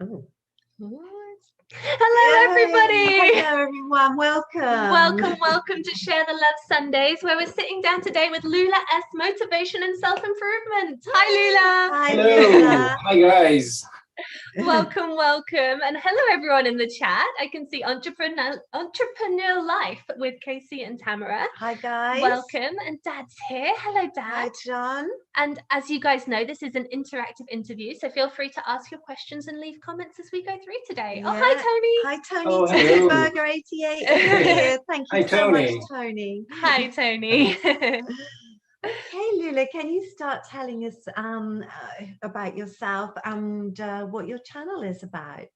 Oh. Hello, everybody. Hello, everyone. Welcome. Welcome to Share the Love Sundays, where we're sitting down today with Lula S, Motivation and Self-Improvement. Hi, Lula. Hi, Hello. Lula. Hi, guys. Welcome. And hello, everyone in the chat. I can see Entrepreneur Life with Casey and Tamara. Hi, guys. Welcome. And Dad's here. Hello, Dad. Hi, John. And as you guys know, this is an interactive interview, so feel free to ask your questions and leave comments as we go through today. Yeah. Oh, hi, Tony. Hi, Tony. Oh, Tony hello. Burger 88 here. Thank you Hi, so Tony. much, Tony. Hi, Tony. Okay, Lula, can you start telling us about yourself and what your channel is about?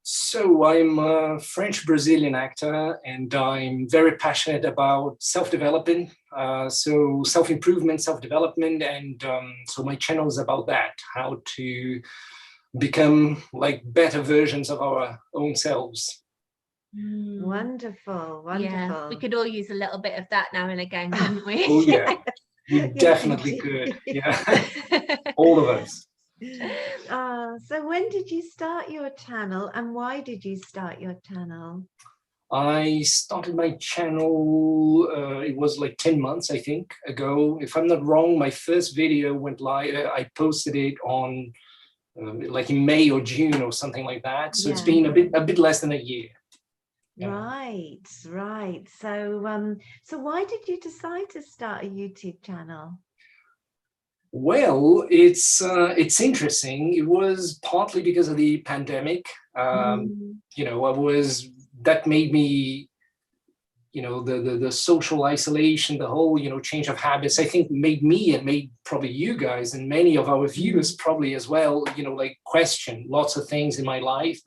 So I'm a French-Brazilian actor, and I'm very passionate about self-development, so self-improvement, self-development, and so my channel is about that, how to become like better versions of our own selves. Wonderful, wonderful. Yeah, we could all use a little bit of that now and again, couldn't we? Oh yeah, we Yes, definitely indeed. could. Yeah, all of us. So when did you start your channel and why did you start your channel? I started my channel, it was like 10 months, I think, ago. If I'm not wrong, my first video went live, I posted it on like in May or June or something like that. So it's been a bit less than a year. Yeah. Right. So, so why did you decide to start a YouTube channel? Well, it's interesting. It was partly because of the pandemic. You know, that made me, you know, the social isolation, the whole, you know, change of habits, I think made me and made probably you guys and many of our viewers probably as well, you know, like question lots of things in my life.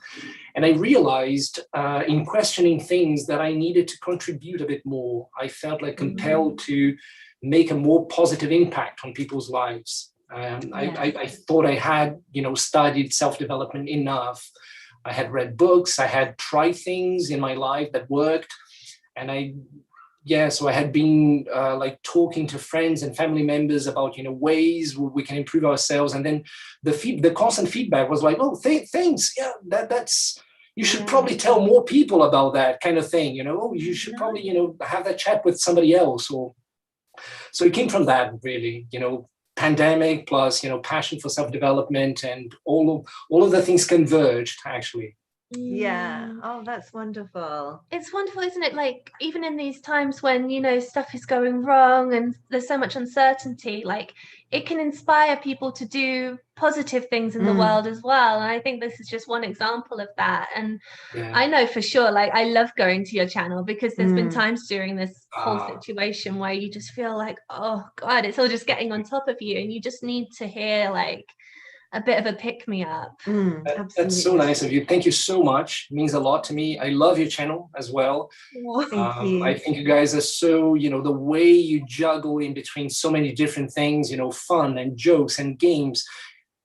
And I realized in questioning things that I needed to contribute a bit more. I felt like compelled to make a more positive impact on people's lives. I thought I had, you know, studied self-development enough. I had read books, I had tried things in my life that worked. And so I had been like talking to friends and family members about, you know, ways we can improve ourselves. And then the constant feedback was like, oh, thanks. Yeah, that's, you should probably tell more people about that kind of thing. You know, oh, you should probably, you know, have that chat with somebody else. Or so it came from that, really, you know, pandemic plus, you know, passion for self-development, and all of the things converged actually. Yeah. Oh, that's wonderful. It's wonderful, isn't it? Like, even in these times when, you know, stuff is going wrong and there's so much uncertainty, like it can inspire people to do positive things in the world as well. And I think this is just one example of that. And I know for sure, like, I love going to your channel because there's been times during this whole situation where you just feel like, oh God, it's all just getting on top of you. And you just need to hear like a bit of a pick-me-up. That's so nice of you. Thank you so much. It means a lot to me. I love your channel as well. Thank you. I think you guys are so, you know, the way you juggle in between so many different things, you know, fun and jokes and games,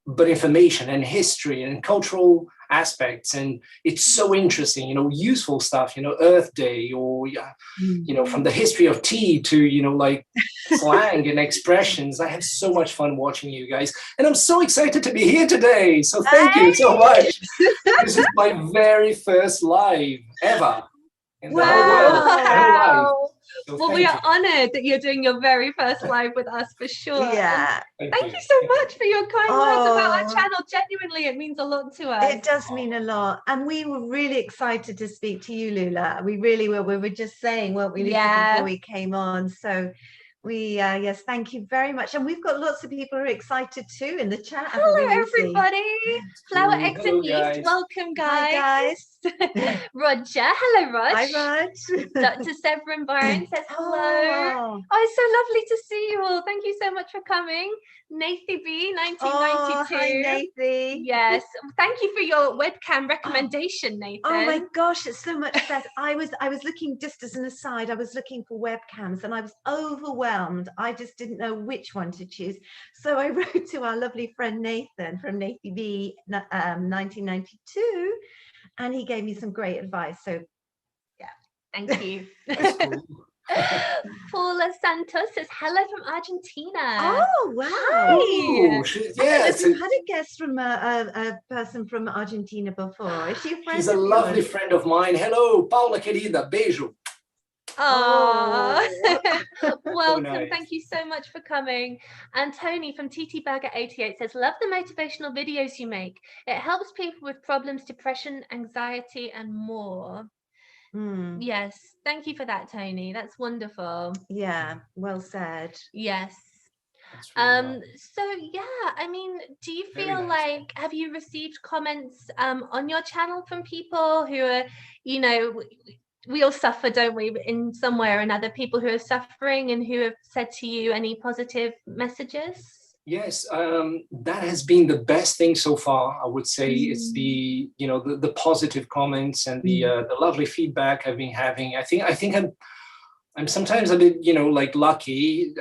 but information and history and cultural aspects. And it's so interesting, you know, useful stuff, you know, Earth Day, or, you know, from the history of tea to, you know, like slang and expressions. I have so much fun watching you guys. And I'm so excited to be here today. So thank you so much. This is my very first live ever in the whole world. Wow. So well, we are honored that you're doing your very first live with us for sure. Yeah. Thank you so much for your kind words about our channel. Genuinely, it means a lot to us. It does mean a lot. And we were really excited to speak to you, Lula. We really were. We were just saying, weren't we, Lisa, before we came on. So we, yes, thank you very much. And we've got lots of people who are excited too in the chat. Hello, everybody. Flower, eggs, and yeast. Guys. Welcome, guys. Hi, guys. Roger. Hello, Rog. Hi, Rog. Dr. Severin Byron says hello. Oh, it's so lovely to see you all. Thank you so much for coming. Nathy B, 1992. Oh, hi, Nathy. Yes. Thank you for your webcam recommendation, Nathan. Oh my gosh, it's so much better. I was looking, just as an aside, I was looking for webcams and I was overwhelmed. I just didn't know which one to choose. So I wrote to our lovely friend Nathan from Nathy B, 1992, and he gave me some great advice. So yeah, thank you. That's cool. Paula Santos says hello from Argentina. Oh wow! Hi. Ooh, Yes, we've had a guest from a person from Argentina before. Is she a friend? She's a lovely friend of mine. Hello, Paula querida, beijo. Oh, welcome. Nice. Thank you so much for coming. And Tony from TT Burger 88 says, love the motivational videos you make. It helps people with problems, depression, anxiety, and more. Yes, thank you for that, Tony. That's wonderful. Yeah, well said. Yes. Really nice. So yeah, I mean, do you feel nice. like, have you received comments on your channel from people who are, you know, we all suffer, don't we, in some way or another, people who are suffering and who have said to you any positive messages? Yes, that has been the best thing so far, I would say. It's the, you know, the positive comments and the lovely feedback I've been having. I think I'm sometimes a bit, you know, like lucky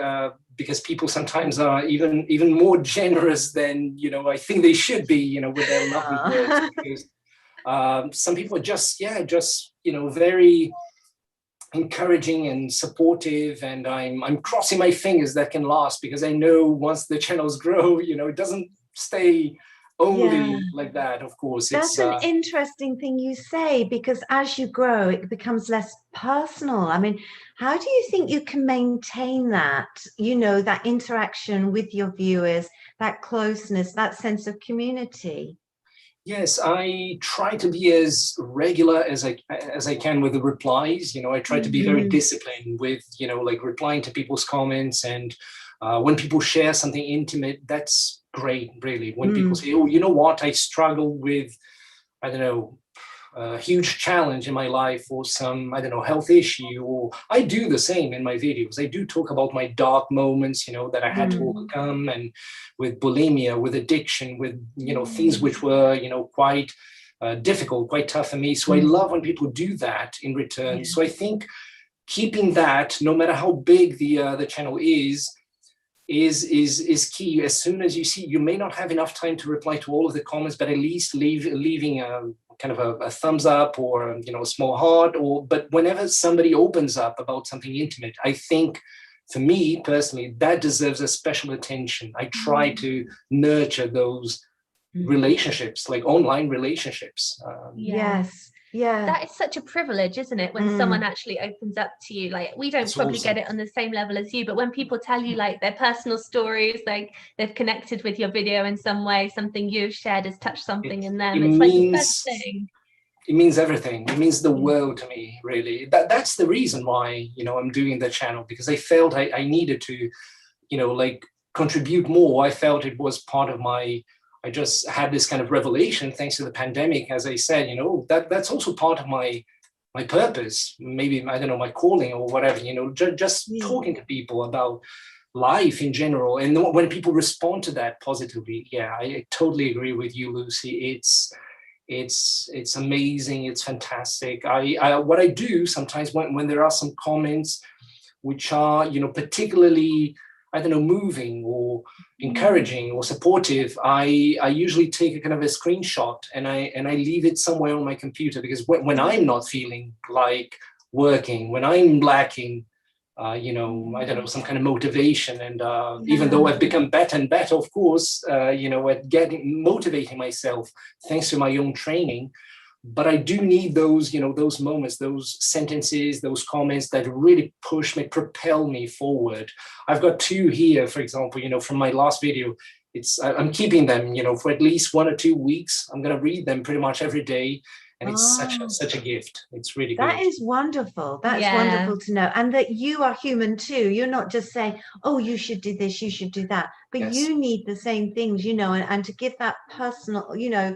because people sometimes are even more generous than, you know, I think they should be, you know, with their lovely words. Because some people are just, you know, very encouraging and supportive, and I'm crossing my fingers that can last, because I know once the channels grow, you know, it doesn't stay only like that. Of course, that's an interesting thing you say, because as you grow it becomes less personal. I mean, how do you think you can maintain that, you know, that interaction with your viewers, that closeness, that sense of community? Yes, I try to be as regular as I can with the replies. You know, I try to be very disciplined with, you know, like replying to people's comments. And when people share something intimate, that's great, really. When people say, oh, you know what, I struggle with, I don't know, a huge challenge in my life, or some, I don't know, health issue, or I do the same in my videos. I do talk about my dark moments, you know, that I had to overcome, and with bulimia, with addiction, with, you know, things which were, you know, quite difficult, quite tough for me. So I love when people do that in return. So I think keeping that, no matter how big the channel is key. As soon as you see, you may not have enough time to reply to all of the comments, but at least leaving a kind of a thumbs up, or, you know, a small heart, but whenever somebody opens up about something intimate, I think, for me personally, that deserves a special attention. I try to nurture those relationships, like online relationships. Yes. Yeah, that is such a privilege, isn't it, when someone actually opens up to you? Like, we don't probably get it on the same level as you, but when people tell you like their personal stories, like they've connected with your video in some way, something you've shared has touched something in them, it's like the best thing. It means everything. It means the world to me, really. That's the reason why, you know, I'm doing the channel, because I felt I needed to, you know, like contribute more. I felt it was part of my, I just had this kind of revelation thanks to the pandemic. As I said, you know, that's also part of my purpose, maybe, I don't know, my calling or whatever, you know, just talking to people about life in general. And when people respond to that positively, I totally agree with you, Lucy. It's amazing. It's fantastic. What I do sometimes when there are some comments which are, you know, particularly, I don't know, moving or encouraging or supportive, I usually take a kind of a screenshot and I leave it somewhere on my computer, because when I'm not feeling like working, when I'm lacking, you know, I don't know, some kind of motivation, and even though I've become better and better, of course, you know, at motivating myself thanks to my own training. But I do need those, you know, those moments, those sentences, those comments that really push me, propel me forward. I've got two here, for example, you know, from my last video. I'm keeping them, you know, for at least 1 or 2 weeks. I'm going to read them pretty much every day. And it's such a gift. It's really good. That is wonderful. That's wonderful to know. And that you are human too. You're not just saying, oh, you should do this, you should do that. But you need the same things, you know, and to give that personal, you know,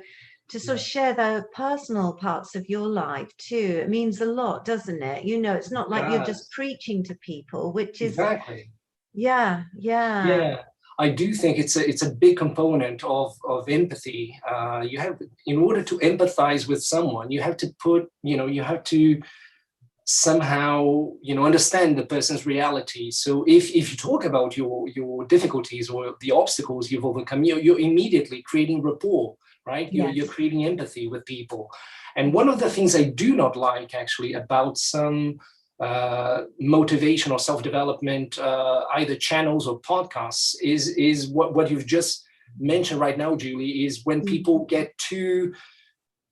to sort of share the personal parts of your life too. It means a lot, doesn't it? You know, it's not like you're just preaching to people, which is yeah. I do think it's a big component of empathy. You have, in order to empathize with someone, you have to put, you know, you have to somehow, you know, understand the person's reality. So if you talk about your difficulties or the obstacles you've overcome, you're immediately creating rapport, right? You're creating empathy with people. And one of the things I do not like actually about some motivation or self-development, either channels or podcasts, is what you've just mentioned right now, Julie, is when people get too,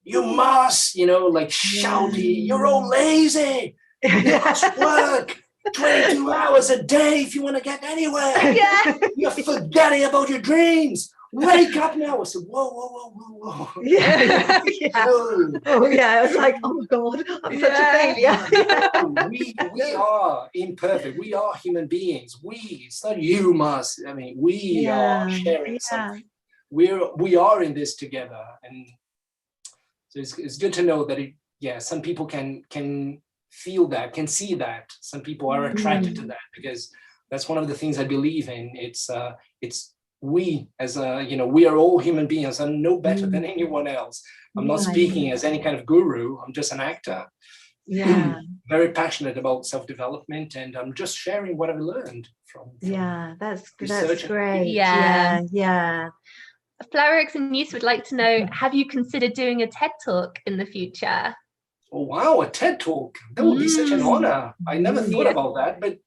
you must, like shouty, you're all lazy, you must work 22 hours a day if you want to get anywhere. Yeah. You're forgetting about your dreams. Wake up now. I said, whoa. Yeah. Oh yeah, it's like, oh God, I'm such a failure. We are imperfect. We are human beings. It's not you must. I mean, we are sharing something. We are in this together. And so it's good to know that some people can feel that, can see that. Some people are attracted to that, because that's one of the things I believe in. It's we as we are all human beings. I'm no better than anyone else. I'm not speaking as any kind of guru. I'm just an actor. Yeah. Very passionate about self-development, and I'm just sharing what I've learned from that's research. Great. Yeah. Flower X and Youth would like to know, have you considered doing a TED Talk in the future? Oh wow, a TED Talk. That would be such an honor. I never thought about that, but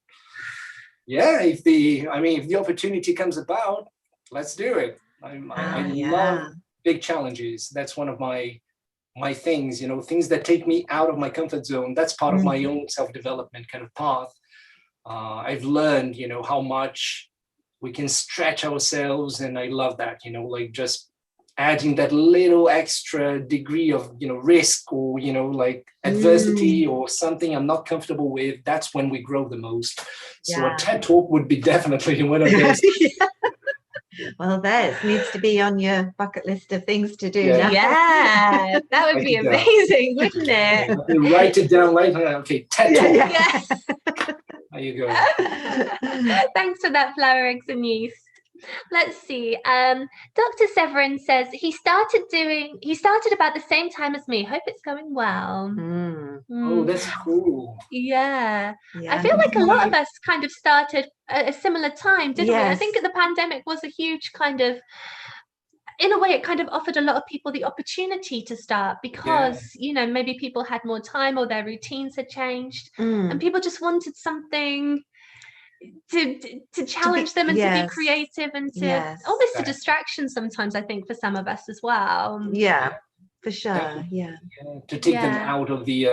yeah, if the opportunity comes about, let's do it. I love big challenges. That's one of my things, things that take me out of my comfort zone. That's part of my own self-development kind of path. I've learned, how much we can stretch ourselves, and I love that, like just adding that little extra degree of, risk or, like adversity or something I'm not comfortable with. That's when we grow the most. So a TED Talk would be definitely one of those. Well, that needs to be on your bucket list of things to do. Yeah, that would be amazing, wouldn't it? Write it down later. Okay, TED Talk. Yes. There you go. Thanks for that, Flower Eggs and Yeast. Let's see. Dr. Severin says he started about the same time as me. Hope it's going well. Oh, that's cool. Yeah. I feel like a lot of us kind of started at a similar time, didn't we? I think the pandemic was a huge kind of, in a way, it kind of offered a lot of people the opportunity to start because, maybe people had more time or their routines had changed and people just wanted something to challenge them and to be creative and to almost a distraction sometimes, I think, for some of us as well. Yeah, for sure. To take them out of the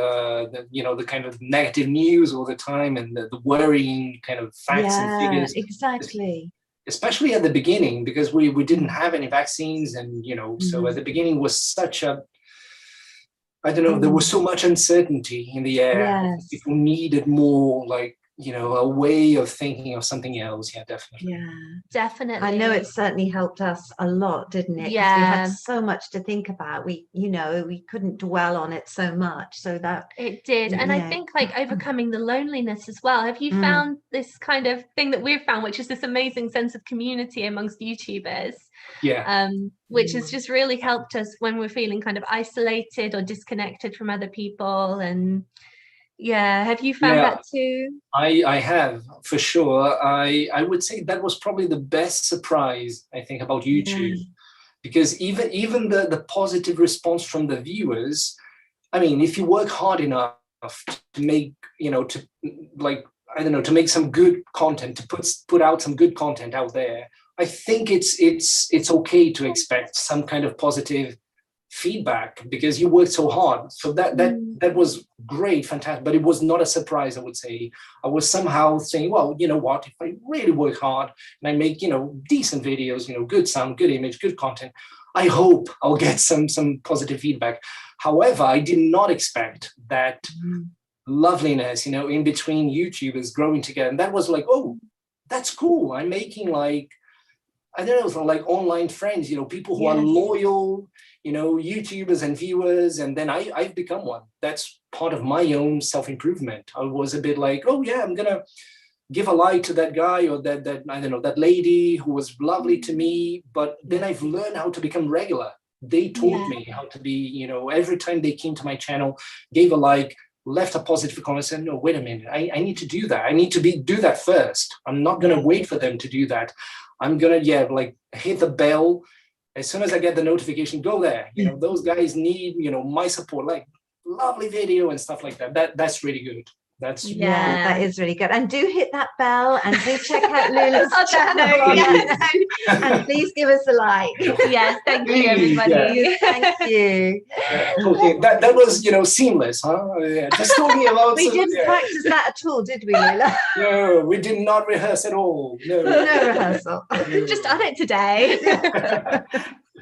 kind of negative news all the time and the worrying kind of facts and figures. Exactly. Especially at the beginning, because we didn't have any vaccines, and so at the beginning was such a, I don't know, there was so much uncertainty in the air. People needed more like a way of thinking of something else. Definitely. Definitely. I know it certainly helped us a lot, didn't it? We had so much to think about. We couldn't dwell on it so much, so that it did. And I think like overcoming the loneliness as well. Have you found this kind of thing that we've found, which is this amazing sense of community amongst YouTubers? Which has just really helped us when we're feeling kind of isolated or disconnected from other people. And have you found that too? I have, for sure. I would say that was probably the best surprise, I think, about YouTube, because even the positive response from the viewers, I mean, if you work hard enough to make, to make some good content, to put out some good content out there, I think it's okay to expect some kind of positive feedback because you worked so hard. So that was great, fantastic, but it was not a surprise. I would say I was somehow saying, well, you know what, if I really work hard and I make decent videos, good sound, good image, good content, I hope I'll get some positive feedback. However, I did not expect that loveliness, in between YouTubers growing together. And that was like, oh, that's cool. I'm making like, I don't know, like online friends, people who are loyal, YouTubers and viewers. And then I've become one. That's part of my own self-improvement. I was a bit like, oh yeah, I'm going to give a like to that guy or that I don't know, that lady who was lovely to me. But then I've learned how to become regular. They taught me how to be, every time they came to my channel, gave a like, left a positive comment, said, no, wait a minute, I need to do that. I need to do that first. I'm not going to wait for them to do that. I'm going to, hit the bell. As soon as I get the notification, go there. Those guys need, my support, like lovely video and stuff like that. That's really good. That's that is really good. And do hit that bell and do check out Lula's channel. And please give us a like. Yes, thank you, everybody. Thank you. Okay, that was seamless, huh? Just talking about. We didn't practice that at all, did we, Lula? No, we did not rehearse at all. No rehearsal. Just on it today.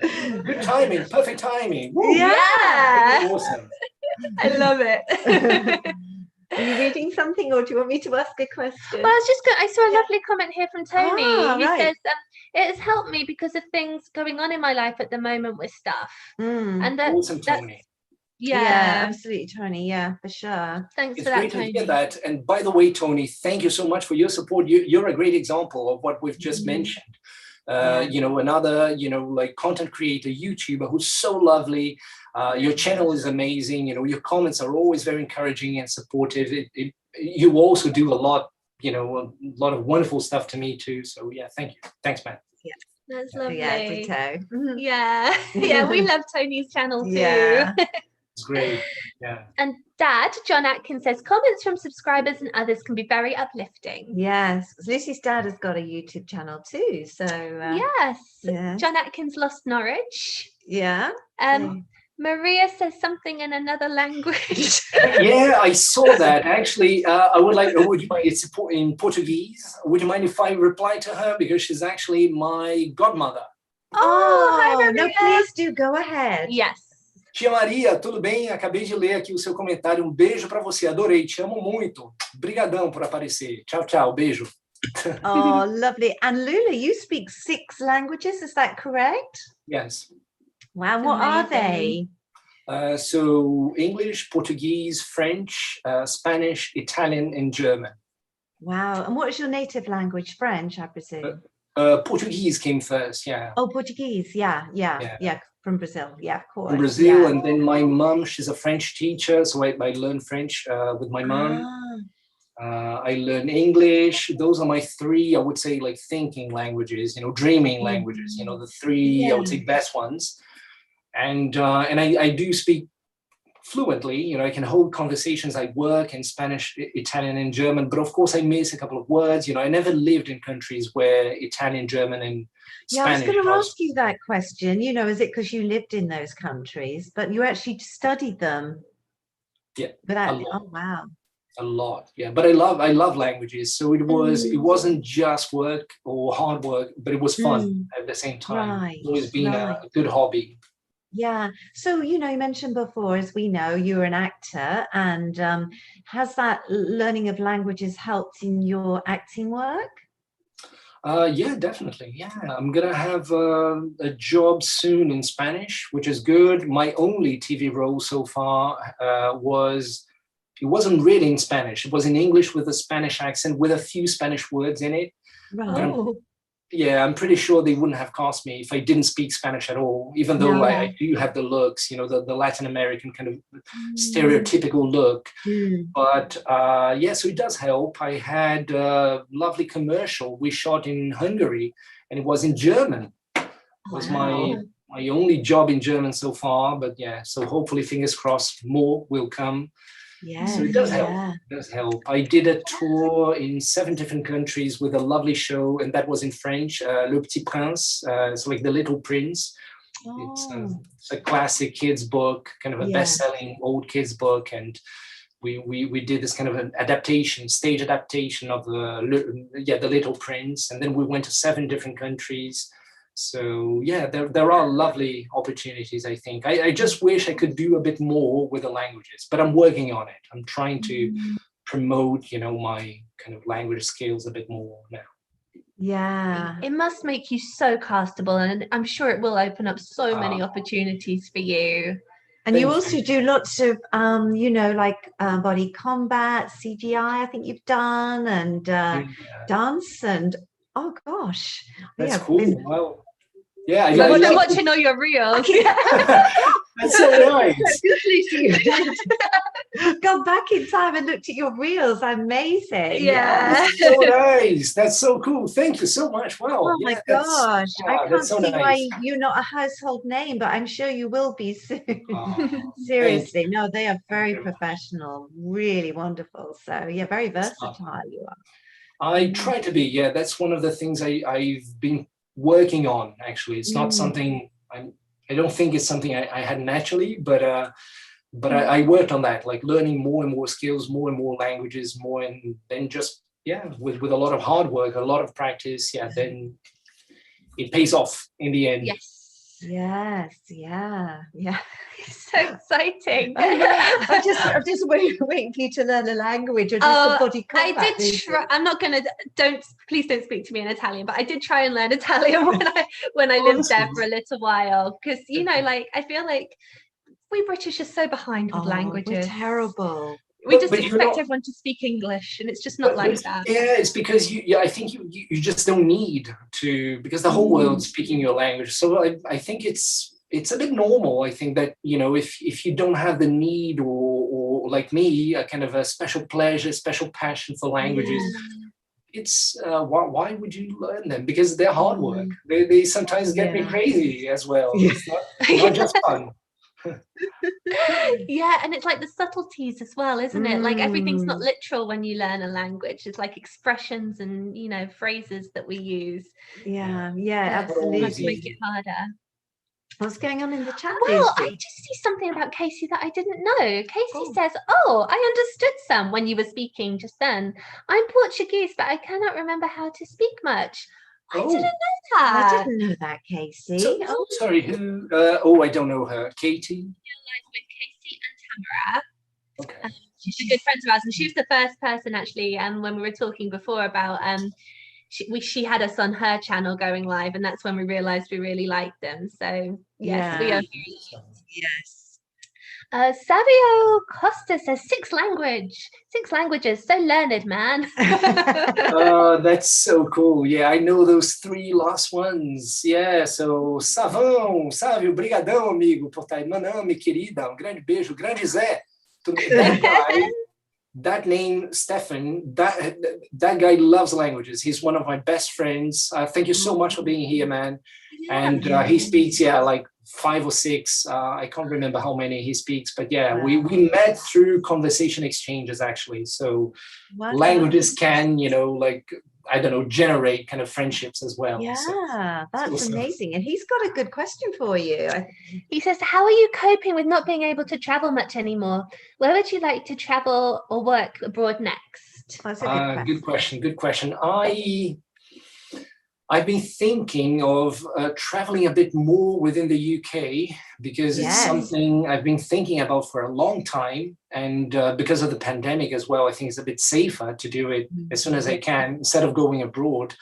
Good timing, perfect timing. Woo. Yeah. Awesome. I love it. Are you reading something, or do you want me to ask a question? Well, I saw a lovely comment here from Tony. He right. says, it has helped me because of things going on in my life at the moment with stuff. And awesome, Tony. Yeah, absolutely, Tony. Yeah, for sure. Thanks for that, Tony. It's great to hear that. And by the way, Tony, thank you so much for your support. You're a great example of what we've just mentioned. Another, like content creator, YouTuber who's so lovely. Your channel is amazing. Your comments are always very encouraging and supportive. You also do a lot of wonderful stuff to me too. So yeah, thank you. Thanks, man. Yeah, that's lovely. Yeah, we love Tony's channel too. Yeah. It's great. Yeah. And Dad, John Atkins says, comments from subscribers and others can be very uplifting. Yes, Lucy's dad has got a YouTube channel too. So John Atkins lost Norwich. Yeah. Maria says something in another language. Yeah, I saw that. Actually, would you mind, it's in Portuguese. Would you mind if I reply to her? Because she's actually my godmother. Hi, Maria. No, please do. Go ahead. Yes. Tia Maria, tudo bem? Acabei de ler aqui o seu comentário. Beijo para você. Adorei. Te amo muito. Obrigadão por aparecer. Tchau, tchau. Beijo. Oh, lovely. And Lula, you speak 6 languages. Is that correct? Yes. Wow. What are they? So English, Portuguese, French, Spanish, Italian, and German. Wow. And what is your native language? French, I presume. Portuguese came first. Yeah. Oh, Portuguese. Yeah. From Brazil, of course. From Brazil, and then my mom, she's a French teacher, so I learned French with my mom. I learned English. Those are my 3, I would say, like thinking languages, dreaming languages, the 3, I would say, best ones. And I do speak fluently, I can hold conversations. I work in Spanish, Italian, and German, but of course I miss a couple of words. I never lived in countries where Italian, German, and Spanish. I was going to ask you that question. Is it because you lived in those countries, but you actually studied them? Yeah. Wow. A lot, yeah. But I love languages. So it wasn't just work or hard work, but it was fun at the same time. Right. It's always been a good hobby. Yeah. So, you mentioned before, as we know, you're an actor, and has that learning of languages helped in your acting work? Yeah, definitely. Yeah, I'm gonna have a job soon in Spanish, which is good. My only TV role so far it wasn't really in Spanish. It was in English with a Spanish accent with a few Spanish words in it. Right. Yeah, I'm pretty sure they wouldn't have cast me if I didn't speak Spanish at all, even though I do have the looks, the Latin American kind of stereotypical look. But so it does help. I had a lovely commercial we shot in Hungary, and it was in German. It was my only job in German so far, but so hopefully, fingers crossed, more will come. Yeah, so it does help. It does help. I did a tour in 7 different countries with a lovely show, and that was in French. Le Petit Prince. It's like The Little Prince. It's a classic kids book, kind of a best-selling old kids book, and we did this kind of an stage adaptation of the Little Prince, and then we went to 7 different countries. So there are lovely opportunities, I think. I just wish I could do a bit more with the languages, but I'm working on it. I'm trying to promote, my kind of language skills a bit more now. Yeah. It must make you so castable, and I'm sure it will open up so many opportunities for you. And you also do lots of, body combat, CGI, I think you've done, and dance, and oh gosh. That's cool. Well, yeah. I'm watching all your reels. That's so nice. gone back in time and looked at your reels. Amazing. Yeah. That's so nice. That's so cool. Thank you so much. Wow. Oh my gosh. I can't that's so see why nice. you're not a household name, but I'm sure you will be soon. Oh, Seriously. No, they are very professional, really wonderful. So yeah, very versatile you are. I try to be. Yeah, that's one of the things I've been working on, actually. It's not something I don't think it's something I had naturally, but I worked on that, like learning more and more skills, more and more languages, more, and then just, with a lot of hard work, a lot of practice, then it pays off in the end. Yes, yeah. It's so exciting. I'm just waiting for you to learn a language or just a body combat. I did try. I'm not gonna. Please don't speak to me in Italian. But I did try and learn Italian when I lived there for a little while, because like I feel like we British are so behind with languages. We're terrible. We just expect everyone to speak English, and it's just not like that. Yeah, it's because I think you just don't need to, because the whole world's speaking your language. So I think it's a bit normal. I think that, if you don't have the need or like me, a kind of a special pleasure, special passion for languages, it's why would you learn them? Because they're hard work. They sometimes get me crazy as well. It's not just fun. And it's like the subtleties as well, isn't it? Like everything's not literal when you learn a language. It's like expressions and phrases that we use. Absolutely. That make it harder. What's going on in the chat? Well, I just see something about Casey that I didn't know. Casey says, "Oh, I understood some when you were speaking just then. I'm Portuguese, but I cannot remember how to speak much." I didn't know that. I didn't know that, Casey. Sorry, who? I don't know her. Katie? With Casey and Tamara. Okay. She's a good friend of ours, and she was the first person actually. When we were talking before about she had us on her channel going live, and that's when we realised we really liked them. So yes, we are. Yes. Savio Costa says 6 languages, so learned, man. That's so cool. Yeah, I know those 3 last ones. Yeah, so Savão, Sávio, brigadão, amigo, por estar aí. Manami, querida, grande beijo, grande Zé. That guy, that name, Stefan, that guy loves languages. He's one of my best friends. Thank you so much for being here, man. And he speaks, like 5 or 6. I can't remember how many he speaks, but we met through conversation exchanges, actually. So languages can, generate kind of friendships as well. Yeah, so, that's awesome. Amazing. And he's got a good question for you. He says, how are you coping with not being able to travel much anymore? Where would you like to travel or work abroad next? That's a good question. Good question. I've been thinking of traveling a bit more within the UK, because it's something I've been thinking about for a long time. And because of the pandemic as well, I think it's a bit safer to do it as soon as I can, instead of going abroad.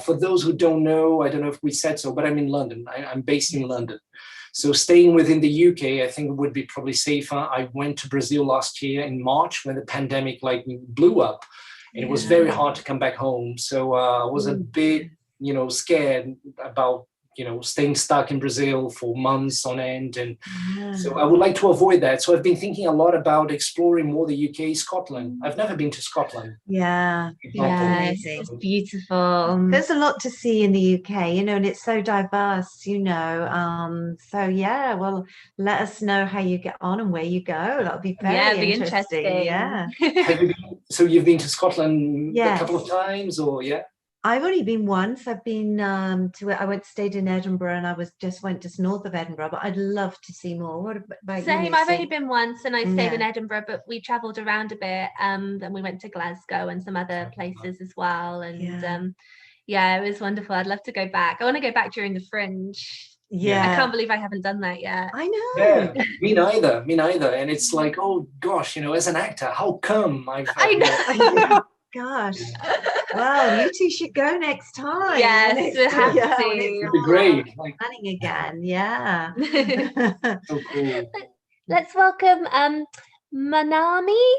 For those who don't know, I don't know if we said so, but I'm in London. I'm based in London. So staying within the UK, I think would be probably safer. I went to Brazil last year in March when the pandemic blew up. And it was very hard to come back home. So I was a bit scared about, staying stuck in Brazil for months on end. And so I would like to avoid that. So I've been thinking a lot about exploring more the UK, Scotland. I've never been to Scotland. It's beautiful. There's a lot to see in the UK, and it's so diverse, well, let us know how you get on and where you go. That'll be very interesting. Yeah. So you've been to Scotland a couple of times, or I've only been once. I've been I stayed in Edinburgh, and I went just north of Edinburgh, but I'd love to see more. What about Same, you? I've only been once, and I stayed in Edinburgh, but we travelled around a bit. Then we went to Glasgow and some other places as well. And it was wonderful. I'd love to go back. I want to go back during the Fringe. I can't believe I haven't done that yet. I know. Yeah, me neither. And it's like, oh gosh, as an actor, how come I know. Gosh. Well, you two should go next time. Yes, we have to. It'd be great. Planning again. Yeah. So cool. Let's welcome Manami.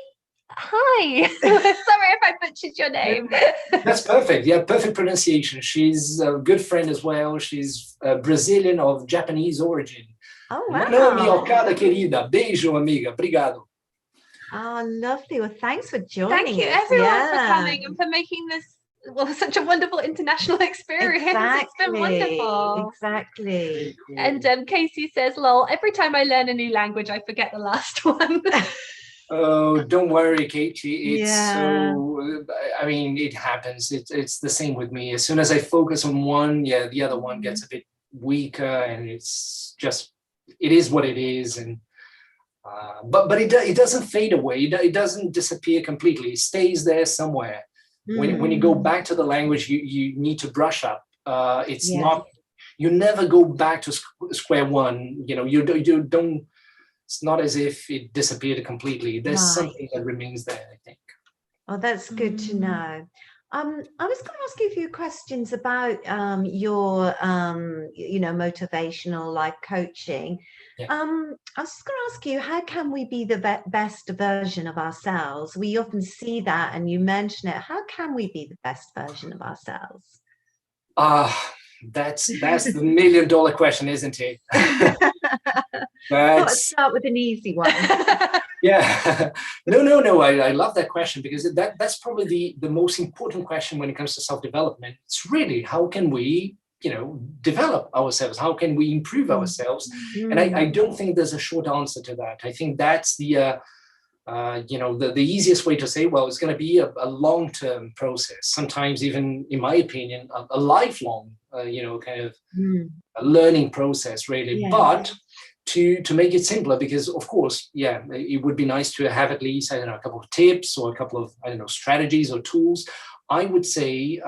Hi. Sorry if I butchered your name. That's perfect. Yeah, perfect pronunciation. She's a good friend as well. She's Brazilian of Japanese origin. Oh, wow. Manami Okada, querida. Beijo, amiga. Obrigado. Oh, lovely. Well, thanks for joining Thank you us. everyone for coming and for making this such a wonderful international experience. Exactly. It's been wonderful. Exactly. And Casey says, lol, every time I learn a new language, I forget the last one. Oh, don't worry, Katie. Yeah. I mean, it happens. It's the same with me. As soon as I focus on one, the other one gets a bit weaker, and it's just, it is what it is. And but it doesn't fade away. It doesn't disappear completely. It stays there somewhere. When you go back to the language, you need to brush up. It's not, you never go back to square one. You don't. It's not as if it disappeared completely. There's something that remains there, I think. Oh, that's good to know. I was going to ask you a few questions about your, motivational life coaching. Yeah. I was just going to ask you, how can we be the best version of ourselves? We often see that, and you mention it. How can we be the best version of ourselves? That's the $1,000,000 question, isn't it? Let's start with an easy one. Yeah. No. I love that question, because that's probably the most important question when it comes to self-development. It's really, how can we, develop ourselves? How can we improve ourselves? And I don't think there's a short answer to that. I think that's the easiest way to say, well, it's going to be a long-term process. Sometimes even, in my opinion, a lifelong, kind of a learning process, really. Yeah. But to make it simpler, because of course, it would be nice to have at least, a couple of tips or a couple of, strategies or tools. I would say,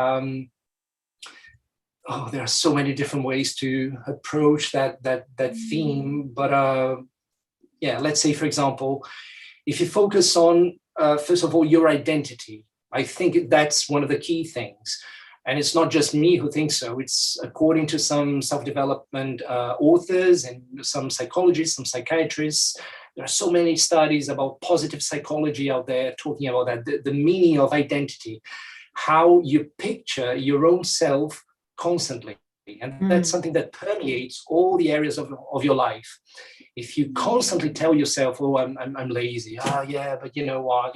there are so many different ways to approach that theme. But let's say, for example, if you focus on, first of all, your identity, I think that's one of the key things. And it's not just me who thinks so. It's according to some self-development authors and some psychologists, some psychiatrists. There are so many studies about positive psychology out there talking about that, the meaning of identity, how you picture your own self constantly. And that's something that permeates all the areas of your life. If you constantly tell yourself, oh, I'm lazy. But you know what?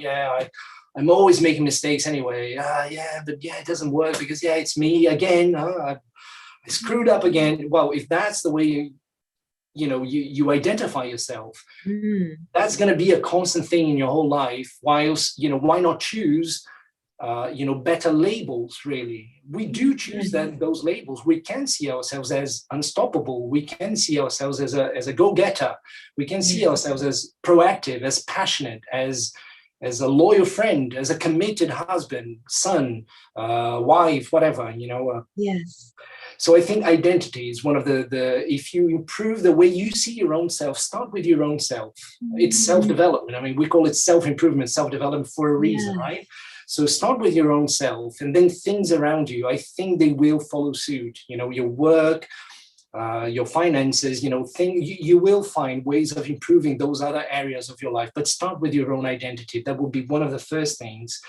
I'm always making mistakes anyway. It doesn't work because it's me again. I screwed up again. Well, if that's the way you identify yourself, that's going to be a constant thing in your whole life. Whilst, why not choose better labels? Really, we do choose those labels. We can see ourselves as unstoppable. We can see ourselves as a go-getter. We can see ourselves as proactive, as passionate, as a loyal friend, as a committed husband, son, wife, whatever. Yes. So I think identity is one of the if you improve the way you see your own self, start with your own self. It's self-development. I mean, we call it self-improvement, self-development for a reason, right? So start with your own self, and then things around you, I think they will follow suit. Your work, your finances, you will find ways of improving those other areas of your life. But start with your own identity. That would be one of the first things.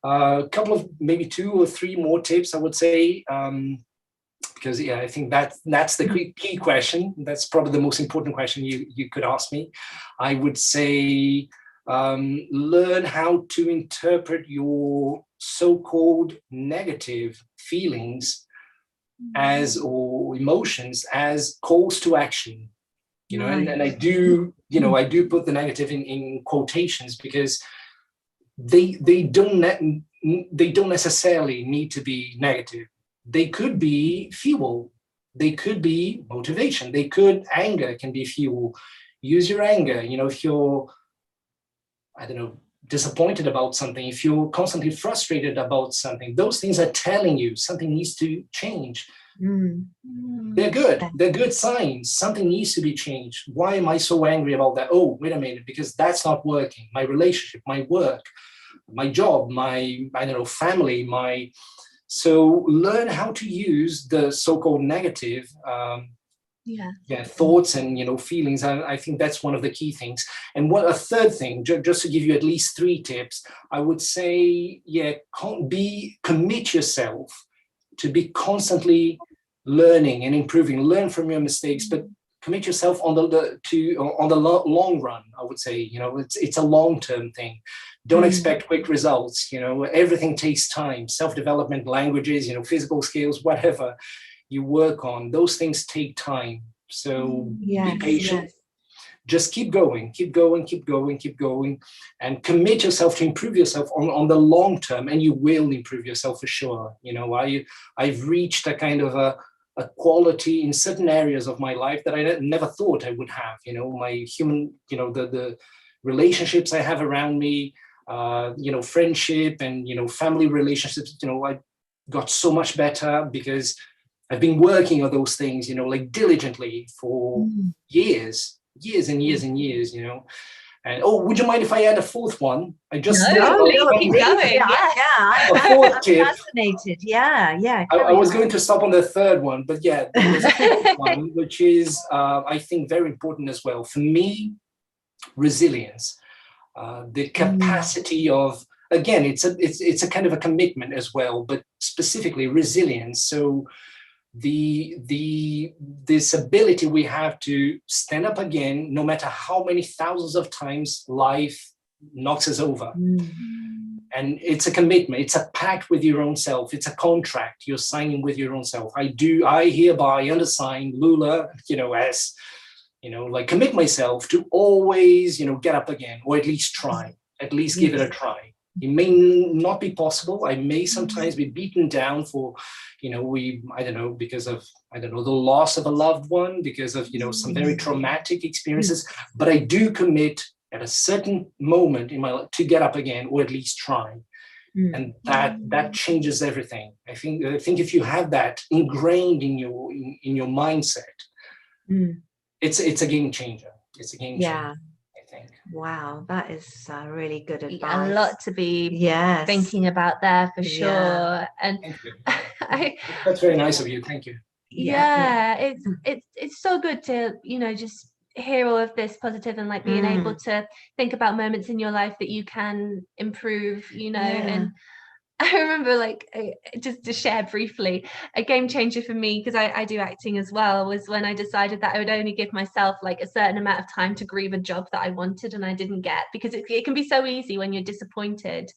A couple of maybe 2 or 3 more tips, I would say, because I think that's the key question. That's probably the most important question you could ask me. I would say, learn how to interpret your so-called negative feelings or emotions as calls to action. And I do put the negative in quotations, because they don't necessarily need to be negative. They could be fuel. They could be motivation. Anger can be fuel. Use your anger. If you're, disappointed about something, if you're constantly frustrated about something, those things are telling you something needs to change. They're good signs. Something needs to be changed. Why am I so angry about that? Oh, wait a minute, because that's not working. My relationship, my work, my job, my family, so learn how to use the so-called negative thoughts and feelings. I think that's one of the key things. And a third thing, just to give you at least 3 tips, I would say, commit yourself to be constantly learning and improving. Learn from your mistakes, but commit yourself on the long run. I would say, it's a long-term thing. Don't expect quick results. Everything takes time. Self-development, languages, physical skills, whatever you work on, those things take time. So be patient. Just keep going, and commit yourself to improve yourself on the long term, and you will improve yourself for sure. I've reached a kind of a quality in certain areas of my life that I never thought I would have. My human, the relationships I have around me, friendship and, family relationships, I got so much better because I've been working on those things, like diligently for years and years and years, And would you mind if I add a fourth one? I just keep going. I'm fascinated. Yeah. I was going to stop on the third one, but yeah, there's a fourth one, which is I think very important as well. For me, resilience, the capacity of, again, it's a kind of a commitment as well, but specifically resilience. So this ability we have to stand up again, no matter how many thousands of times life knocks us over. And it's a commitment, it's a pact with your own self, it's a contract you're signing with your own self. I hereby undersign Lula, S, commit myself to always, get up again, or at least try, at least give it a try. It may not be possible. I may sometimes be beaten down for, because of, the loss of a loved one, because of, some very traumatic experiences. But I do commit at a certain moment in my life to get up again, or at least try. And that changes everything. I think if you have that ingrained in your mindset, it's a game changer. It's a game changer. Wow, that is really good advice. A lot to be thinking about there for sure. And that's very nice of you. Thank you. It's so good to just hear all of this positive and being able to think about moments in your life that you can improve. And I remember just to share briefly, a game changer for me, because I do acting as well, was when I decided that I would only give myself a certain amount of time to grieve a job that I wanted and I didn't get, because it can be so easy when you're disappointed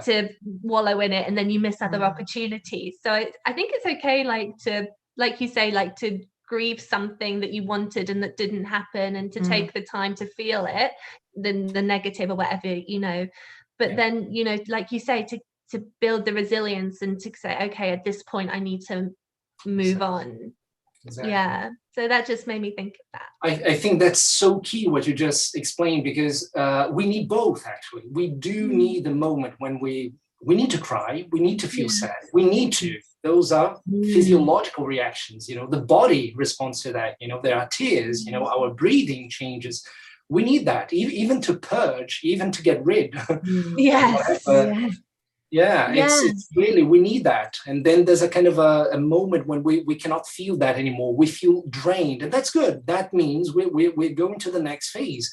to wallow in it and then you miss other opportunities. So I think it's okay to, like you say, to grieve something that you wanted and that didn't happen, and to take the time to feel it, the negative or whatever, but then like you say, to build the resilience and to say, okay, at this point I need to move on. Exactly. So that just made me think of that. I think that's so key what you just explained, because we need both. Actually, we do need the moment when we need to cry, we need to feel sad, we need to, those are physiological reactions, the body responds to that, there are tears, our breathing changes. We need that, even to purge, even to get rid. It's really, we need that. And then there's a kind of a moment when we cannot feel that anymore. We feel drained, and that's good. That means we're going to the next phase.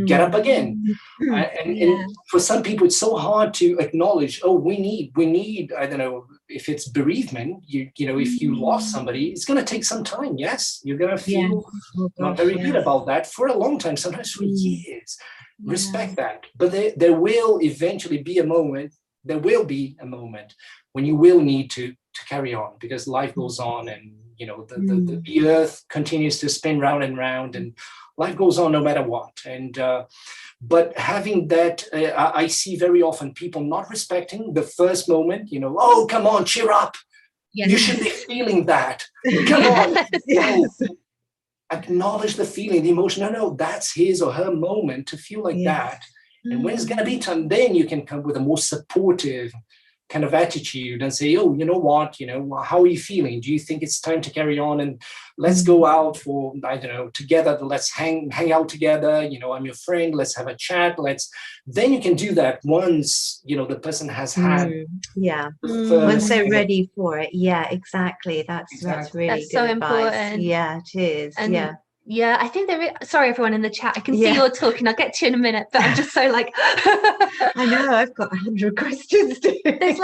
Get up again. And for some people, it's so hard to acknowledge, we need, I don't know, if it's bereavement, if you lost somebody, it's going to take some time. Yes, you're going to feel not very good about that for a long time, sometimes for years. Respect that. But there will eventually be a moment. There will be a moment when you will need to carry on, because life goes on, and the earth continues to spin round and round, and life goes on no matter what. And but having that, I see very often people not respecting the first moment. Oh, come on, cheer up. Yes. You should be feeling that. Come on. Acknowledge the feeling, the emotion. No, that's his or her moment to feel like that. And when it's going to be time, then you can come with a more supportive kind of attitude and say, oh, you know what, how are you feeling? Do you think it's time to carry on? And let's go out for, I don't know, together. Let's hang out together. I'm your friend. Let's have a chat. Then you can do that once, the person has had. Once they're ready for it. Yeah, exactly. That's really that's good so advice. Important. Yeah, it is. And I think sorry, everyone in the chat. I can see you're talking. I'll get to you in a minute, but I'm just so I know, I've got 100 questions. There's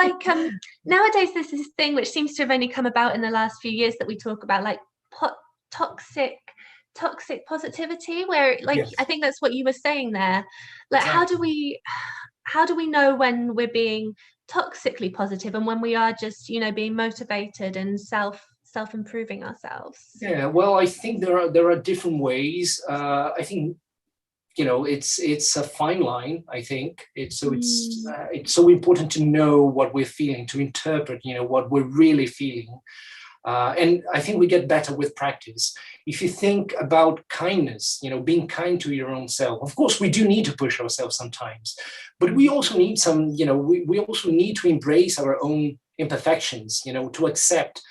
nowadays there's this thing which seems to have only come about in the last few years that we talk about, toxic toxic positivity, where like Yes. I think that's what you were saying there. Like, Exactly. how do we know when we're being toxically positive and when we are just, you know, being motivated and self-improving ourselves? Yeah, well, I think there are different ways. I think, you know, it's a fine line. I think it's so important to know what we're feeling, to interpret, you know, what we're really feeling. And I think we get better with practice. If you think about kindness, you know, being kind to your own self, of course, we do need to push ourselves sometimes, but we also need some, you know, we also need to embrace our own imperfections, you know, to accept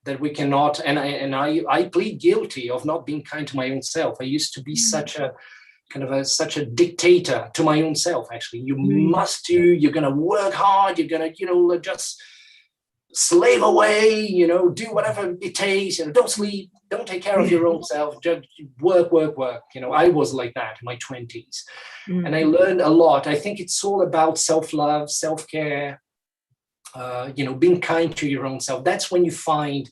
that we cannot, and I plead guilty of not being kind to my own self. I used to be such a such a dictator to my own self. Actually, you must do, you're going to work hard, you're going to, you know, just slave away, you know, do whatever it takes, you know, don't sleep, don't take care of your own self, just work. You know, I was like that in my 20s. And I learned a lot. I think it's all about self-love, self-care, you know, being kind to your own self. That's when you find,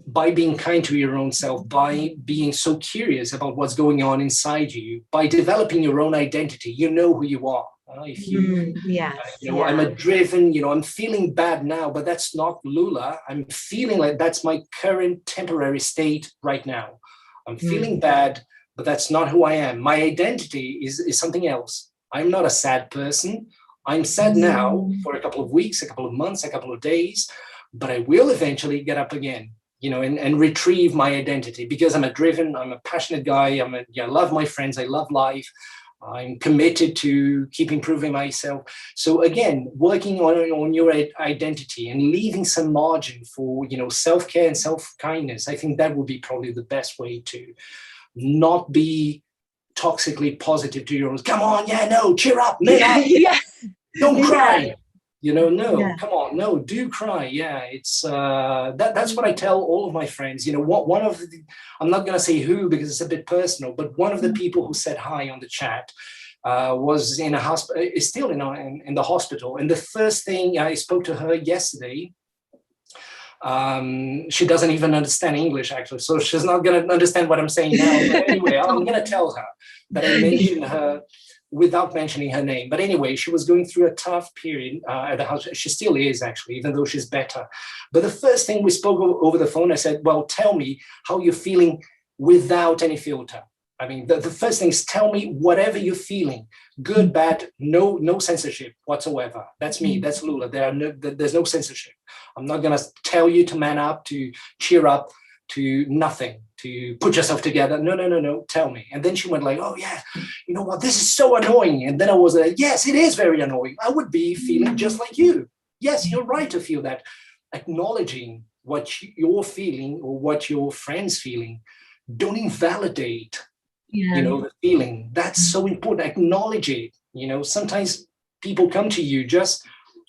by being kind to your own self, by being so curious about what's going on inside you, by developing your own identity, you know who you are. If you, you know, I'm a driven, you know, I'm feeling bad now, but that's not Lula. I'm feeling like that's my current temporary state right now. I'm feeling bad, but that's not who I am. My identity is something else. I'm not a sad person. I'm sad now for a couple of weeks, a couple of months, a couple of days, but I will eventually get up again, you know, and retrieve my identity, because I'm a passionate guy. I love my friends. I love life. I'm committed to keep improving myself. So again, working on your identity and leaving some margin for, you know, self-care and self-kindness. I think that would be probably the best way to not be toxically positive to your own. Come on, cheer up, man up. Don't cry. You know, come on, no, do cry. Yeah, it's that's what I tell all of my friends. You know, one of the, I'm not going to say who because it's a bit personal, but one of the people who said hi on the chat was in a hospital, is still in the hospital. And the first thing, I spoke to her yesterday. She doesn't even understand English, actually, so she's not going to understand what I'm saying now. But anyway, I'm going to tell her that I mentioned her without mentioning her name. But anyway, she was going through a tough period at the house. She still is, actually, even though she's better. But the first thing we spoke over the phone, I said, well, tell me how you're feeling without any filter. I mean, the first thing is tell me whatever you're feeling, good, bad, no censorship whatsoever. That's me, that's Lula. There's no censorship. I'm not going to tell you to man up, to cheer up, to nothing, to put yourself together. No, tell me. And then she went like, oh yeah, you know what, this is so annoying. And then I was like, yes, it is very annoying. I would be feeling just like you. Yes, you're right to feel that. Acknowledging what you're feeling or what your friend's feeling. Don't invalidate, you know, the feeling. That's so important. Acknowledge it. You know, sometimes people come to you just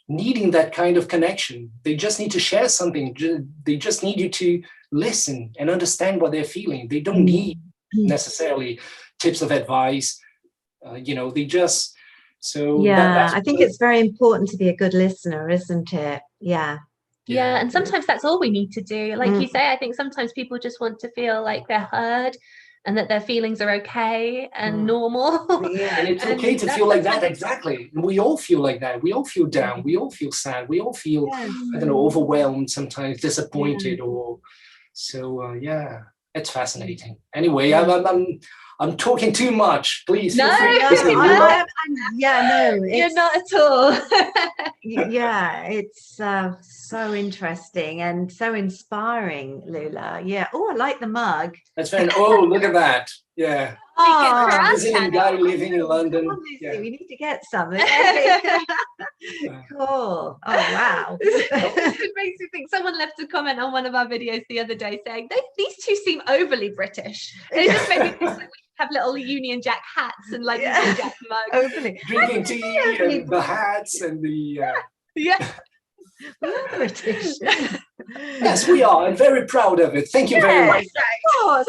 needing that kind of connection. They just need to share something. They just need you to listen and understand what they're feeling. They don't need necessarily tips of advice. You know, they just, so that's I think it's very important to be a good listener, isn't it? Yeah, and sometimes that's all we need to do. Like you say, I think sometimes people just want to feel like they're heard and that their feelings are okay and normal. And it's okay to feel like that. Exactly. We all feel like that. We all feel down. We all feel sad. We all feel, I don't know, overwhelmed, sometimes disappointed, or so. It's fascinating. Anyway, I'm talking too much. Please feel free. You're not at all. It's so interesting and so inspiring, Lula. Oh, I like the mug. That's very. Oh, look at that. Yeah. Brazilian guy living in London. Come on, Lucy, we need to get some. Cool. Oh, wow. It makes me think. Someone left a comment on one of our videos the other day saying, these two seem overly British. And it just made me think like we have little Union Jack hats and like Union Jack mugs. Drinking tea and the hats and the... We are British. Yes, we are. I'm very proud of it. Thank you very much. Oh,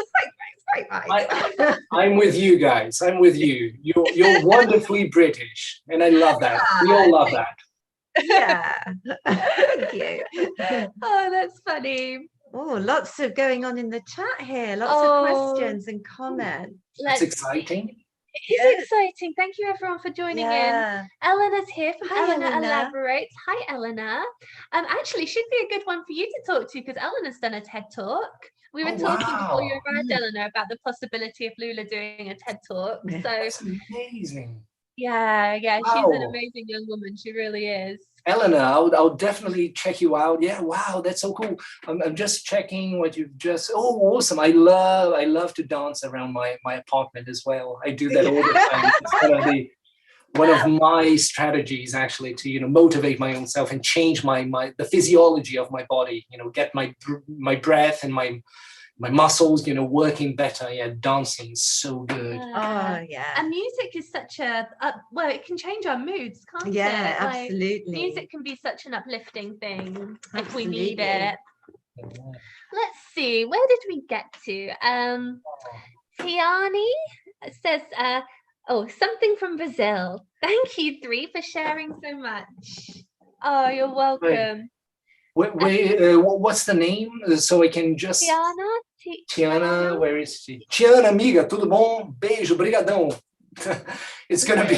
I'm with you guys. I'm with you. You're wonderfully British, and I love that. We all love that. Yeah. Thank you. Oh, that's funny. Oh, lots of going on in the chat here. Lots of questions and comments. That's exciting. It's exciting. Thank you everyone for joining in. Eleanor's here from Eleanor Elaborates. Hi, Eleanor. Actually, she'd be a good one for you to talk to because Eleanor's done a TED Talk. We were talking before you arrived, Eleanor, about the possibility of Lula doing a TED Talk. So that's amazing. Yeah, she's an amazing young woman. She really is. Eleanor, I'll definitely check you out. Yeah, wow, that's so cool. I'm just checking what you've just. Oh, awesome! I love to dance around my apartment as well. I do that all the time. It's kind of one of my strategies actually to motivate my own self and change the physiology of my body. Get my breath and my muscles, working better. Yeah, dancing is so good. And music is such it can change our moods, can't it? Yeah, absolutely. Music can be such an uplifting thing if we need it. Let's see, where did we get to? Tiani says, something from Brazil. Thank you, Three, for sharing so much. Oh, you're welcome. What's the name? So I can just... Tiana, where is she? Tiana, amiga, tudo bom? Beijo, brigadão. It's going to be...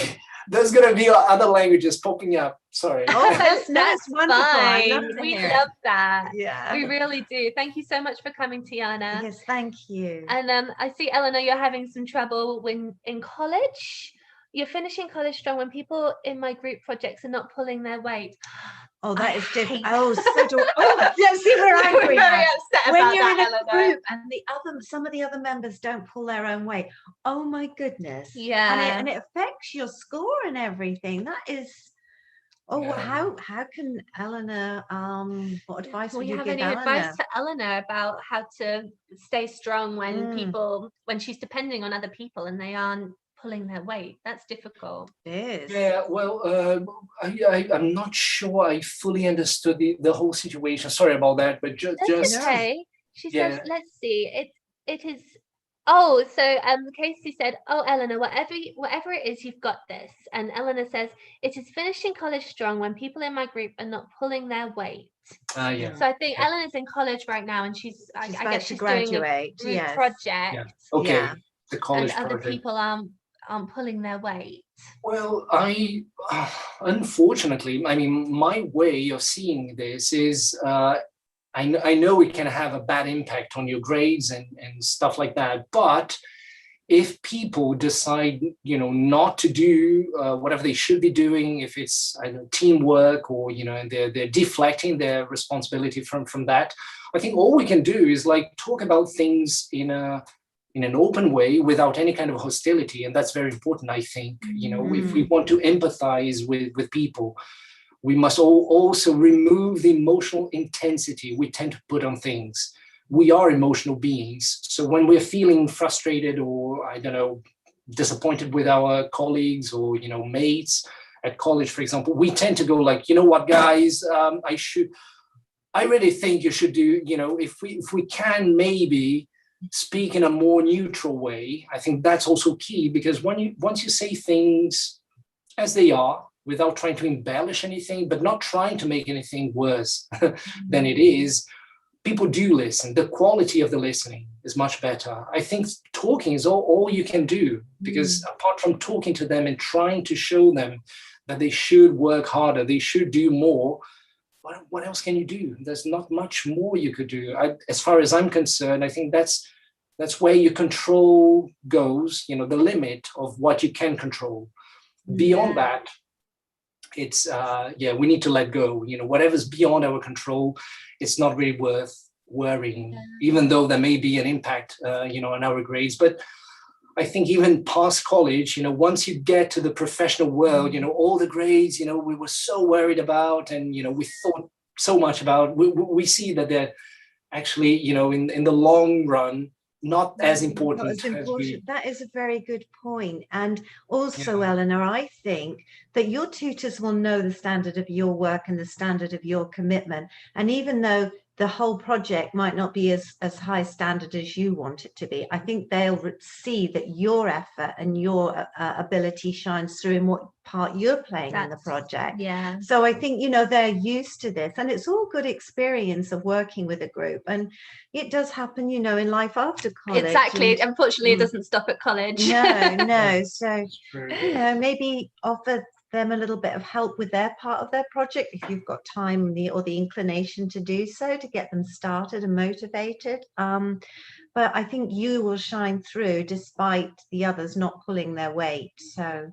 There's going to be other languages popping up. Sorry. Oh, that's wonderful. Fine. We love that. Yeah. We really do. Thank you so much for coming, Tiana. Yes, thank you. And I see, Eleanor, you're having some trouble in college. You're finishing college strong when people in my group projects are not pulling their weight. Oh, that is different. Oh, so do yeah, see, we're angry. Very upset when about you're that, in a group and some of the other members don't pull their own weight. Oh my goodness. Yeah. And it affects your score and everything. That is. Oh, well, how can Eleanor? What advice would you give Eleanor? Advice to Eleanor about how to stay strong when she's depending on other people and they aren't pulling their weight? That's difficult. It is. Yeah, well, I'm not sure I fully understood the whole situation. Sorry about that, but just okay. She says, let's see. It is. Oh, so Casey said, "Oh, Eleanor, whatever it is, you've got this." And Eleanor says, "It is finishing college strong when people in my group are not pulling their weight." So I think Eleanor's in college right now, and she's I guess she's doing a group project. Yeah. Okay, the college and other project. People aren't pulling their weight. Well, unfortunately, I mean, my way of seeing this is. I know it can have a bad impact on your grades and stuff like that, but if people decide, not to do whatever they should be doing, if it's teamwork or, they're deflecting their responsibility from that, I think all we can do is talk about things in an open way without any kind of hostility. And that's very important, I think, if we want to empathize with people. We must also remove the emotional intensity we tend to put on things. We are emotional beings. So when we're feeling frustrated or, disappointed with our colleagues or, mates at college, for example, we tend to go you know what, guys, I really think you should do, if we can maybe speak in a more neutral way. I think that's also key, because once you say things as they are, without trying to embellish anything, but not trying to make anything worse than it is, people do listen. The quality of the listening is much better. I think talking is all you can do, because apart from talking to them and trying to show them that they should work harder, they should do more, what else can you do? There's not much more you could do. As far as I'm concerned, I think that's where your control goes, the limit of what you can control. Beyond that, it's we need to let go. Whatever's beyond our control, it's not really worth worrying, even though there may be an impact on our grades. But I think even past college, once you get to the professional world, all the grades, we were so worried about, and we thought so much about, we see that they're actually, in the long run, not as important. That is a very good point. And also, Eleanor, I think that your tutors will know the standard of your work and the standard of your commitment. And even though the whole project might not be as high standard as you want it to be, I think they'll see that your effort and your ability shines through in what part you're playing in the project. Yeah. So I think, you know, they're used to this, and it's all good experience of working with a group. And it does happen, you know, in life after college. Exactly. And, unfortunately, it doesn't stop at college. No. So, you know, maybe offer them a little bit of help with their part of their project if you've got time or the inclination to do so, to get them started and motivated. But I think you will shine through despite the others not pulling their weight. So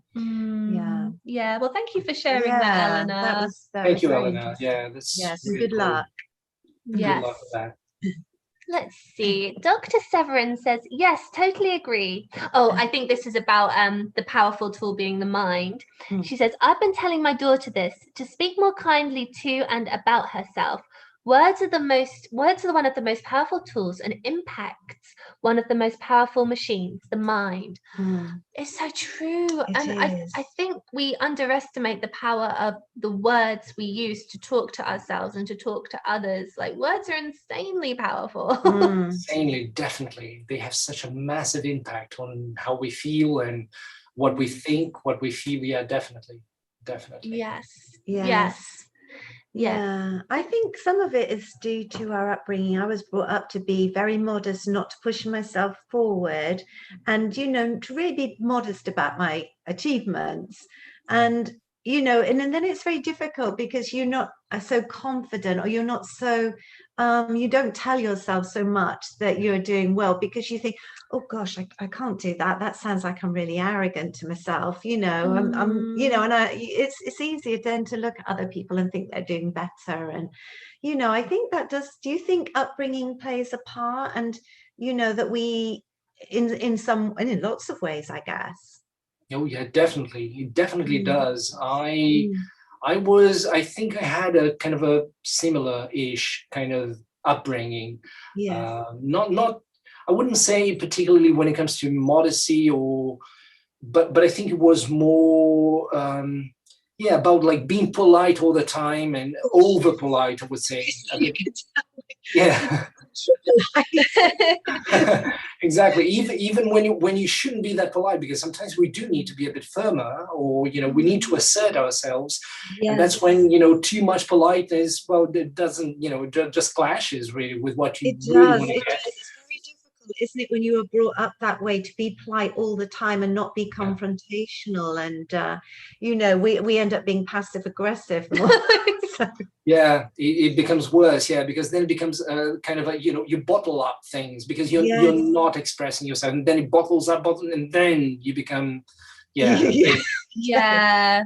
yeah, well, thank you for sharing that, Eleanor. Thank you, Eleanor. Yes, really good cool. luck. Yes. Good luck with that. Let's see. Dr. Severin says, yes, totally agree. Oh, I think this is about the powerful tool being the mind. She says, I've been telling my daughter this, to speak more kindly to and about herself. Words are one of the most powerful tools and impacts one of the most powerful machines, the mind. It's so true. I think we underestimate the power of the words we use to talk to ourselves and to talk to others. Like, words are insanely powerful. Insanely, definitely. They have such a massive impact on how we feel and what we think, what we feel. Yeah, definitely. Yes. Yeah, I think some of it is due to our upbringing. I was brought up to be very modest, not to push myself forward, and, you know, to really be modest about my achievements. And, you know, and then it's very difficult because you're not so confident, or you're not so, you don't tell yourself so much that you're doing well, because you think, oh gosh, I can't do that. That sounds like I'm really arrogant to myself, you know. I'm you know, and it's easier then to look at other people and think they're doing better. And, you know, I think that does. Do you think upbringing plays a part? And, you know, that we in lots of ways, I guess. Oh yeah, definitely. It definitely does. I think I had a kind of a similar-ish kind of upbringing. Not I wouldn't say particularly when it comes to modesty, but I think it was more about like being polite all the time, and over polite, I would say. Yeah. Exactly. Even when you shouldn't be that polite, because sometimes we do need to be a bit firmer, or, you know, we need to assert ourselves. And that's when, you know, too much politeness, well, it doesn't, you know, it just clashes really with what you really want to get. It's very difficult, isn't it, when you were brought up that way, to be polite all the time and not be confrontational. And you know, we end up being passive aggressive more. Yeah, it becomes worse. Yeah, because then it becomes kind of a, you know, you bottle up things because you're not expressing yourself, and then it bottles up, and then you become yeah.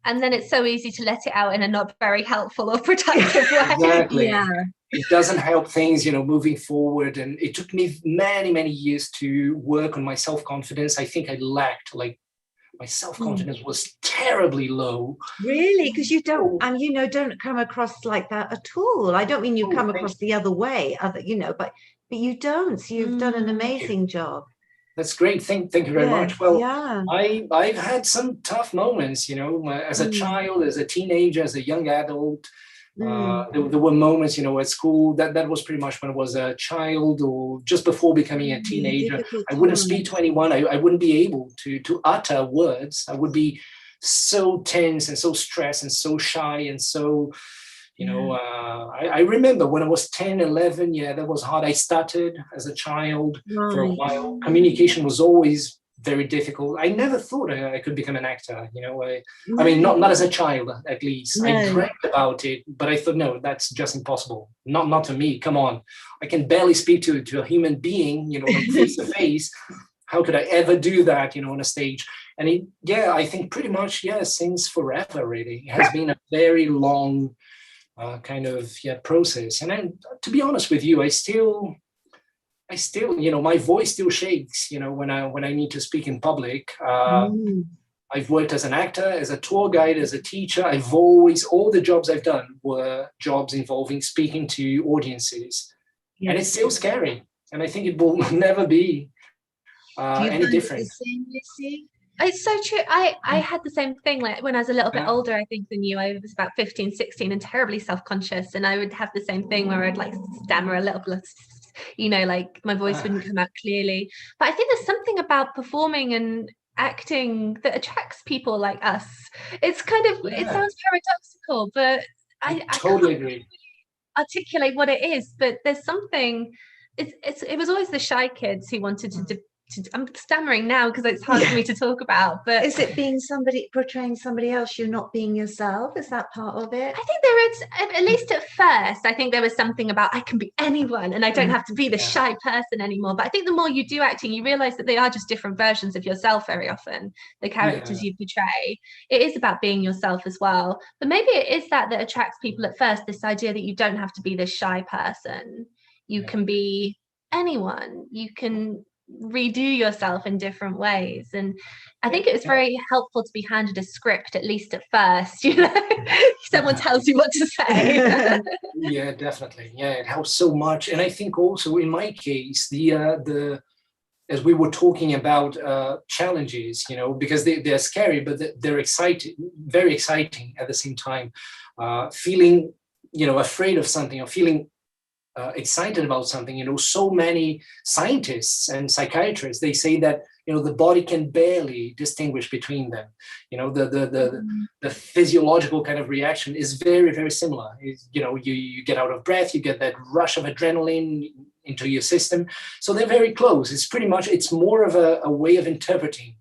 And then it's so easy to let it out in a not very helpful or productive way. Exactly. Yeah. It doesn't help things, you know, moving forward. And it took me many, many years to work on my self-confidence. I think I lacked, like, my self-confidence was terribly low. Really? Because you don't, you know, don't come across like that at all. I don't mean you come across the other way, you know, but you don't. So you've done an amazing job. That's great. Thank you very much. Well, I've had some tough moments, you know, as a child, as a teenager, as a young adult. There were moments, you know, at school that was pretty much when I was a child, or just before becoming a teenager. I wouldn't speak to anyone. I wouldn't be able to utter words. I would be so tense and so stressed and so shy and so, you know, I remember when I was 10, 11, that was hard. I stuttered as a child for a while. Communication was always very difficult. I never thought I could become an actor, you know. I mean, not as a child, at least. I dreamt about it, but I thought, no, that's just impossible. Not to me. Come on, I can barely speak to a human being, you know, like face to face. How could I ever do that, you know, on a stage? And I think pretty much, since forever, really, it has been a very long kind of process. And then, to be honest with you, I still, you know, my voice still shakes, you know, when I need to speak in public. I've worked as an actor, as a tour guide, as a teacher. All the jobs I've done were jobs involving speaking to audiences. And it's still scary. And I think it will never be any different. The same, Lucy? It's so true. I had the same thing, like when I was a little bit older, I think, than you. I was about 15, 16 and terribly self-conscious, and I would have the same thing where I'd like stammer a little bit, like my voice wouldn't come out clearly. But I think there's something about performing and acting that attracts people like us. It's kind of, it sounds paradoxical, but I totally can't agree. articulate what it is, but there's something. It was always the shy kids who wanted to I'm stammering now because it's hard for me to talk about, but is it being portraying somebody else, you're not being yourself? Is that part of it? I think there is, at least at first, I think there was something about I can be anyone and I don't have to be the shy person anymore. But I think the more you do acting, you realize that they are just different versions of yourself very often, the characters you portray. It is about being yourself as well. But maybe it is that attracts people at first, this idea that you don't have to be this shy person. You can be anyone. You can redo yourself in different ways, and I think it was very helpful to be handed a script, at least at first, someone tells you what to say. Yeah, definitely. Yeah, it helps so much. And I think also in my case, the as we were talking about challenges, because they're scary, but they're exciting, very exciting at the same time. Feeling afraid of something, or feeling excited about something. So many scientists and psychiatrists, they say that the body can barely distinguish between them. The physiological kind of reaction is very, very similar. You get out of breath, you get that rush of adrenaline into your system, so they're very close. It's more of a way of interpreting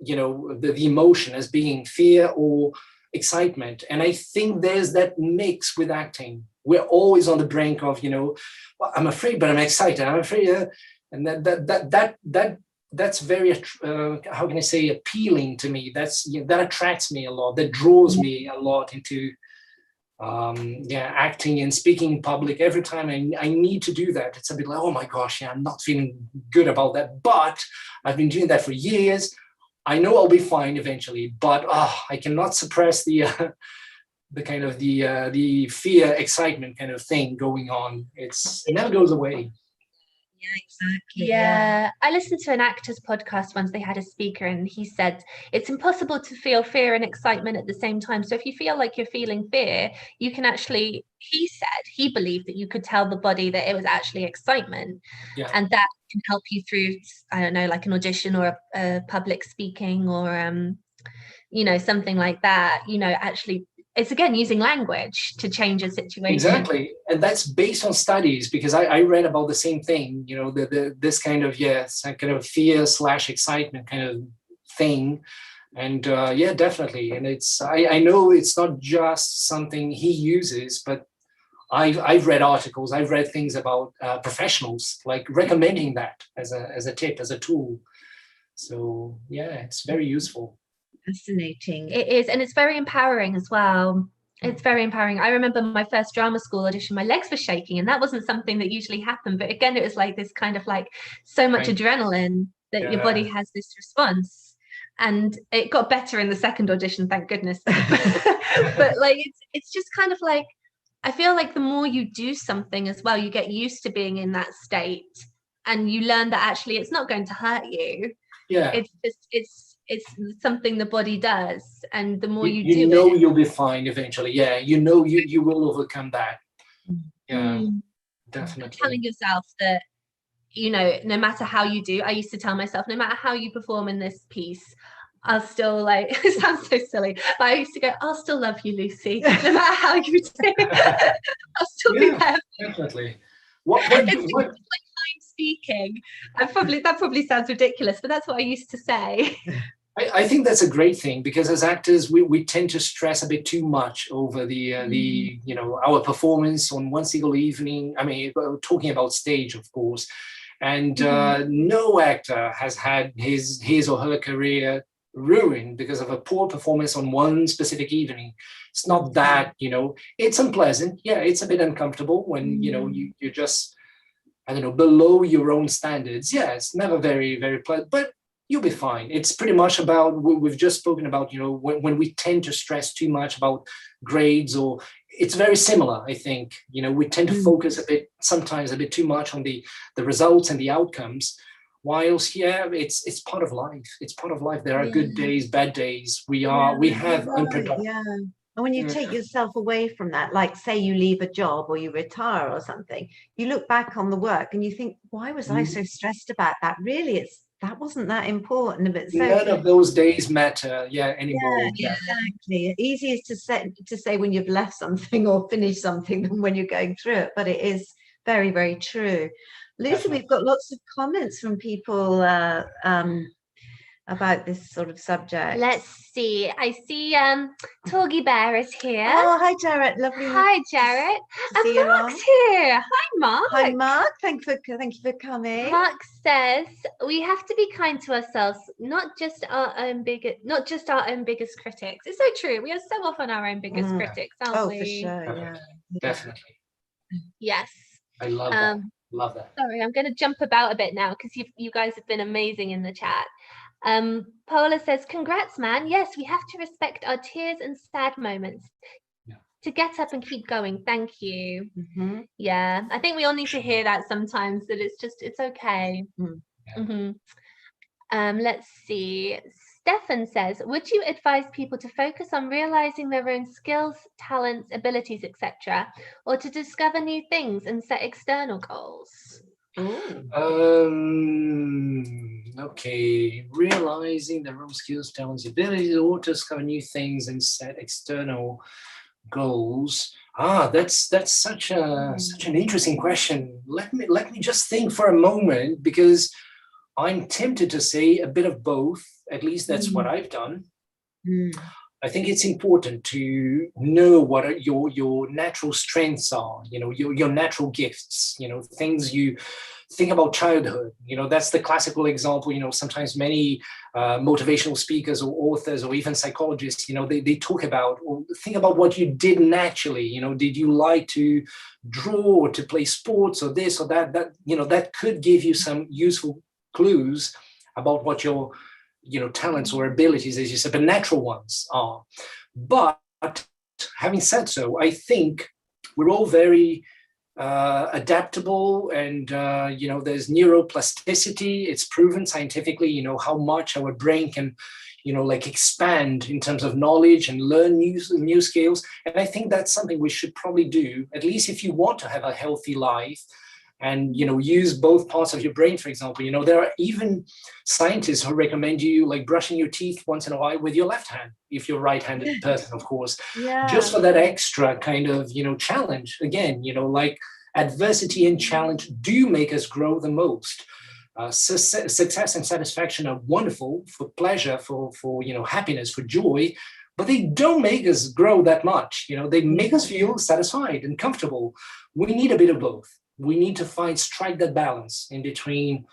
the emotion as being fear or excitement. And I think there's that mix with acting. We're always on the brink of, I'm afraid, but I'm excited. I'm afraid, and that's very, how can I say, appealing to me. That attracts me a lot. That draws me a lot into, acting and speaking in public. Every time I need to do that, it's a bit like, oh my gosh, I'm not feeling good about that. But I've been doing that for years. I know I'll be fine eventually, but I cannot suppress the kind of the fear, excitement kind of thing going on. It never goes away. Yeah, exactly. Yeah. I listened to an actor's podcast once. They had a speaker and he said it's impossible to feel fear and excitement at the same time. So if you feel like you're feeling fear, you can actually, he said he believed that you could tell the body that it was actually excitement. Yeah. And that can help you through, I don't know, like an audition or a public speaking or something like that. Actually, it's again using language to change a situation. Exactly. And that's based on studies, because I read about the same thing, this kind of, kind of fear / excitement kind of thing. And definitely. And I know it's not just something he uses, but I've read articles, I've read things about professionals like recommending that as a tip, as a tool. So it's very useful. Fascinating. It is, and it's very empowering as well. It's very empowering. I remember my first drama school audition, my legs were shaking, and that wasn't something that usually happened. But again, it was like this kind of like so much adrenaline that your body has this response. And it got better in the second audition, thank goodness. But like it's just kind of like, I feel like the more you do something as well, you get used to being in that state, and you learn that actually it's not going to hurt you. Yeah. It's something the body does, and the more you do it, you'll be fine eventually. You will overcome that. Definitely. Telling yourself that no matter how you do, I used to tell myself, no matter how you perform in this piece, I'll still like, it sounds so silly, but I used to go, I'll still love you, Lucy, no matter how you do. I'll still be there. Definitely. It's like kind speaking. That probably sounds ridiculous, but that's what I used to say. I think that's a great thing, because as actors, we tend to stress a bit too much over the our performance on one single evening. I mean, talking about stage, of course, and no actor has had his or her career ruined because of a poor performance on one specific evening. It's not that, it's unpleasant. Yeah, it's a bit uncomfortable when you're just, I don't know, below your own standards. Yeah, it's never very, very pleasant, but you'll be fine. It's pretty much about, we've just spoken about, when we tend to stress too much about grades, or it's very similar, I think. We tend to focus sometimes a bit too much on the results and the outcomes, whilst it's part of life. It's part of life. There are good days, bad days. We have unproductive. Yeah. And when you take yourself away from that, like say you leave a job or you retire or something, you look back on the work and you think, why was I so stressed about that? Really, that wasn't that important. But so none of those days matter anymore. Exactly. Easy is to say when you've left something or finished something than when you're going through it, but it is very, very true. Lucy, we've got lots of comments from people about this sort of subject. Let's see. I see Torgy Bear is here. Oh, hi Jarrett. Lovely. Hi Jarrett. And Mark's here. Hi Mark. Hi Mark. Thank you for coming. Mark says we have to be kind to ourselves, not just our own biggest critics. It's so true. We are so often our own biggest critics, aren't we? Oh, for sure. Yeah. Definitely. Yes. I love that. Love that. Sorry, I'm going to jump about a bit now because you guys have been amazing in the chat. Paula says, congrats, man. Yes, we have to respect our tears and sad moments to get up and keep going. Thank you. Yeah, I think we all need to hear that sometimes, that it's okay. Let's see. Stefan says, would you advise people to focus on realizing their own skills, talents, abilities, etc., or to discover new things and set external goals? Okay, realizing their own skills, talents, abilities, or to discover new things and set external goals. That's such an interesting question. Let me just think for a moment, because I'm tempted to say a bit of both. At least that's what I've done. I think it's important to know what your natural strengths are, your natural gifts, things you think about childhood. That's the classical example. Sometimes many motivational speakers or authors or even psychologists, they talk about, or think about what you did naturally. Did you like to draw or to play sports or this or that? That could give you some useful clues about what your talents or abilities, as you said, but natural ones are. But having said so, I think we're all very adaptable, and there's neuroplasticity. It's proven scientifically, how much our brain can, expand in terms of knowledge and learn new skills. And I think that's something we should probably do, at least if you want to have a healthy life. And use both parts of your brain. For example, there are even scientists who recommend you like brushing your teeth once in a while with your left hand, if you're a right-handed person, of course, just for that extra kind of challenge. Again, like adversity and challenge do make us grow the most. Success and satisfaction are wonderful for pleasure, for happiness, for joy, but they don't make us grow that much. They make us feel satisfied and comfortable. We need a bit of both. We need to strike that balance in between.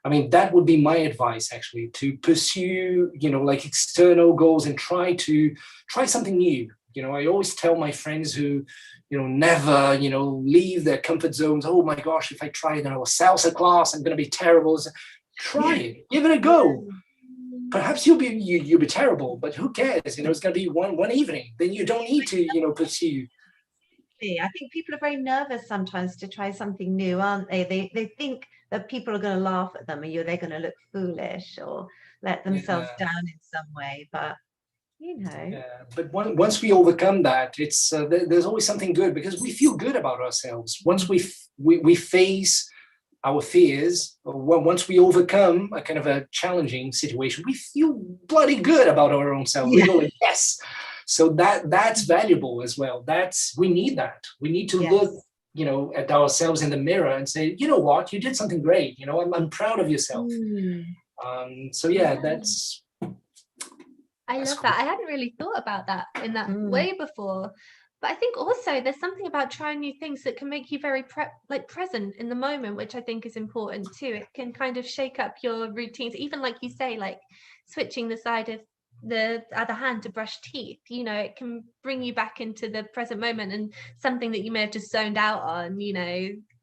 I mean, that would be my advice, actually, to pursue, like external goals and try something new. I always tell my friends who, never, leave their comfort zones. Oh my gosh, if I try, a salsa class, I'm going to be terrible. Try it, give it a go. Perhaps you'll be terrible, but who cares? It's going to be one evening. Then you don't need to, pursue. I think people are very nervous sometimes to try something new, aren't they? They think that people are going to laugh at them, or they're going to look foolish or let themselves down in some way. But but once we overcome that, it's there's always something good, because we feel good about ourselves once we face our fears, or once we overcome a kind of a challenging situation. We feel bloody good about our own self. We go like, yes. So that's valuable as well. We need that. We need to look, at ourselves in the mirror and say, you know what, you did something great. I'm proud of yourself. That's. I love that. I hadn't really thought about that in that way before. But I think also there's something about trying new things that can make you very present in the moment, which I think is important too. It can kind of shake up your routines, even like you say, like switching the side of the other hand to brush teeth. It can bring you back into the present moment, and something that you may have just zoned out on,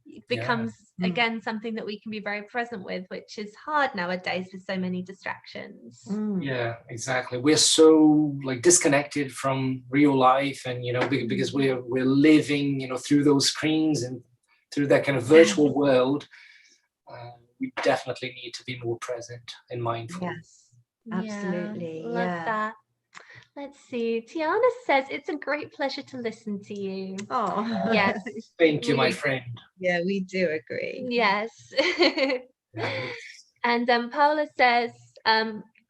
it becomes again something that we can be very present with, which is hard nowadays with so many distractions. Yeah, exactly. We're so disconnected from real life, and because we're living through those screens and through that kind of virtual world. we definitely need to be more present and mindful. Yes, absolutely. Love that. Let's see. Tiana says it's a great pleasure to listen to you. Oh, yes. Thank you, my friend. Yeah, we do agree. Yes. And Paula says,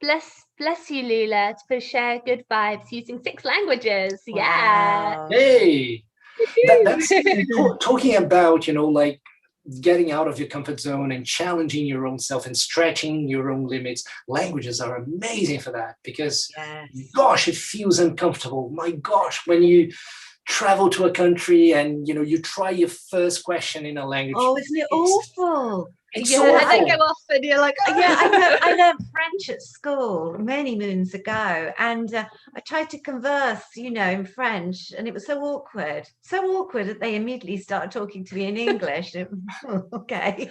bless you, Lula, for share good vibes using 6 languages. Wow. Yeah. Hey, that's talking about, like getting out of your comfort zone and challenging your own self and stretching your own limits. Languages are amazing for that because, gosh, it feels uncomfortable. My gosh, when you travel to a country and, you try your first question in a language. Oh, isn't it awful? It's awful. And they go off and you're like, oh. Yeah, I learned French at school many moons ago, and I tried to converse, in French, and it was so awkward that they immediately started talking to me in English. Okay,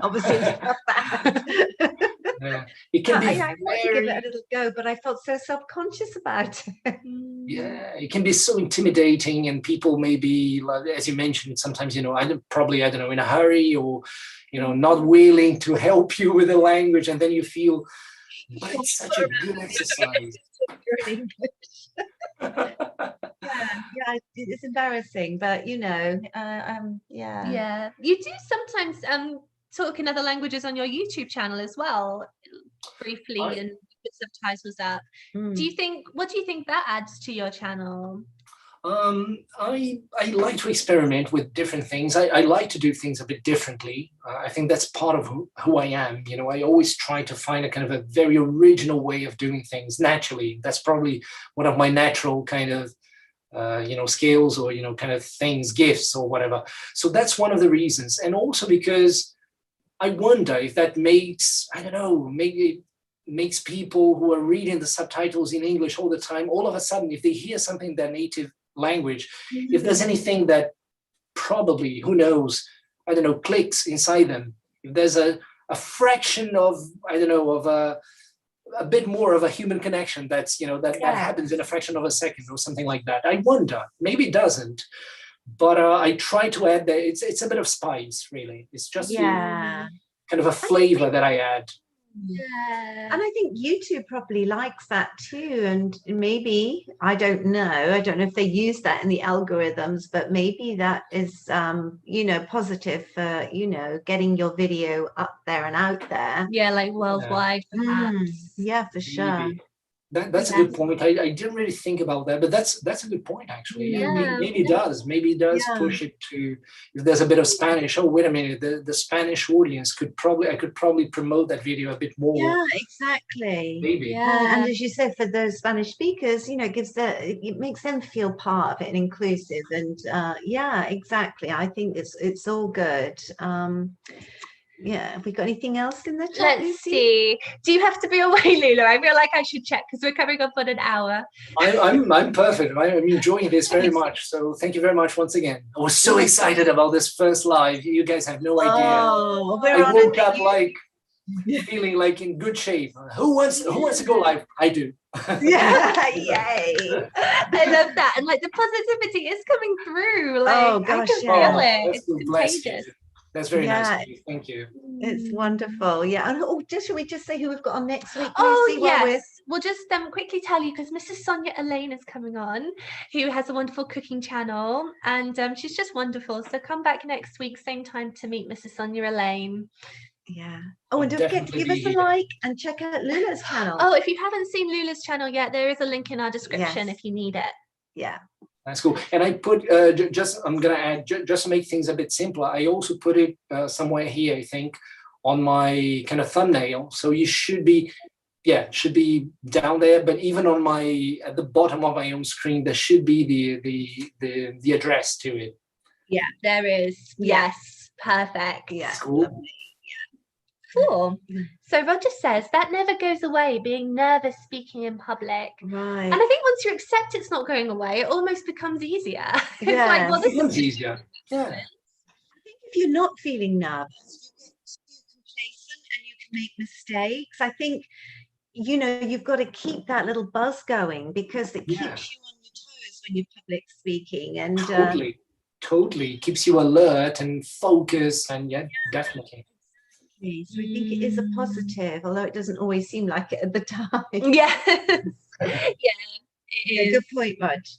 obviously it's not bad. Yeah. It can be I wanted to give it a little go, but I felt so self-conscious about it. Yeah, it can be so intimidating, and people may be, like, as you mentioned, sometimes, I don't know, in a hurry or, not willing to help you with the language, and then you feel, but it's such a good exercise. Yeah, it's embarrassing, but yeah. Yeah, you do sometimes talk in other languages on your YouTube channel as well, briefly, and put subtitles up. What do you think that adds to your channel? I like to experiment with different things. I like to do things a bit differently. I think that's part of who I am. I always try to find a kind of a very original way of doing things naturally. That's probably one of my natural kind of skills or, kind of things, gifts or whatever. So that's one of the reasons. And also because I wonder if that makes, I don't know, maybe it makes people who are reading the subtitles in English all the time, all of a sudden, if they hear something in their native language, if there's anything that probably, who knows, I don't know, clicks inside them, if there's a fraction of, I don't know, of a bit more of a human connection that's, that happens in a fraction of a second or something like that. I wonder, maybe it doesn't, but I try to add that it's a bit of spice, really. It's just kind of a flavor that I add. Yeah, and I think YouTube probably likes that too, and maybe I don't know if they use that in the algorithms, but maybe that is positive for getting your video up there and out there, like worldwide, perhaps. Yeah, for sure. That's a good point. I didn't really think about that, but that's a good point, actually. Maybe it does. Maybe it does push it to, if there's a bit of Spanish, oh, wait a minute, the Spanish audience I could probably promote that video a bit more. Yeah, exactly. Maybe. Yeah. And as you said, for those Spanish speakers, it makes them feel part of it and inclusive. And exactly. I think it's all good. Yeah, have we got anything else in the chat? Let's see. Do you have to be away, Lula? I feel like I should check because we're coming up on an hour. I'm perfect. I'm enjoying this very much. So thank you very much once again. I was so excited about this first live. You guys have no idea. I woke up feeling like in good shape. Who wants to go live? I do. Yeah, yay. I love that. And the positivity is coming through. Oh gosh, I can feel it. It's contagious. That's very nice of you. Thank you. It's wonderful. Yeah. And should we just say who we've got on next week? Yes. We'll just quickly tell you, because Mrs. Sonia Elaine is coming on, who has a wonderful cooking channel, and she's just wonderful. So come back next week, same time, to meet Mrs. Sonia Elaine. Yeah. Oh, and don't forget to give us a like and check out Lula's channel. Oh, if you haven't seen Lula's channel yet, there is a link in our description if you need it. Yeah. That's cool. And I put I'm gonna add just to make things a bit simpler. I also put it somewhere here, I think, on my kind of thumbnail. So you should be down there. But even on at the bottom of my own screen, there should be the address to it. Yeah, there is. Yes, perfect. Yeah, cool. Cool. So Roger says that never goes away, being nervous speaking in public. Right. And I think once you accept it's not going away, it almost becomes easier. Yeah. It becomes easier. Yeah. I think if you're not feeling nervous, you're complacent and you can make mistakes. I think, you've got to keep that little buzz going, because it keeps you on your toes when you're public speaking. And totally keeps you alert and focused, and definitely. Exactly. So I think it is a positive, although it doesn't always seem like it at the time. Yes. Yeah, good point, Raj.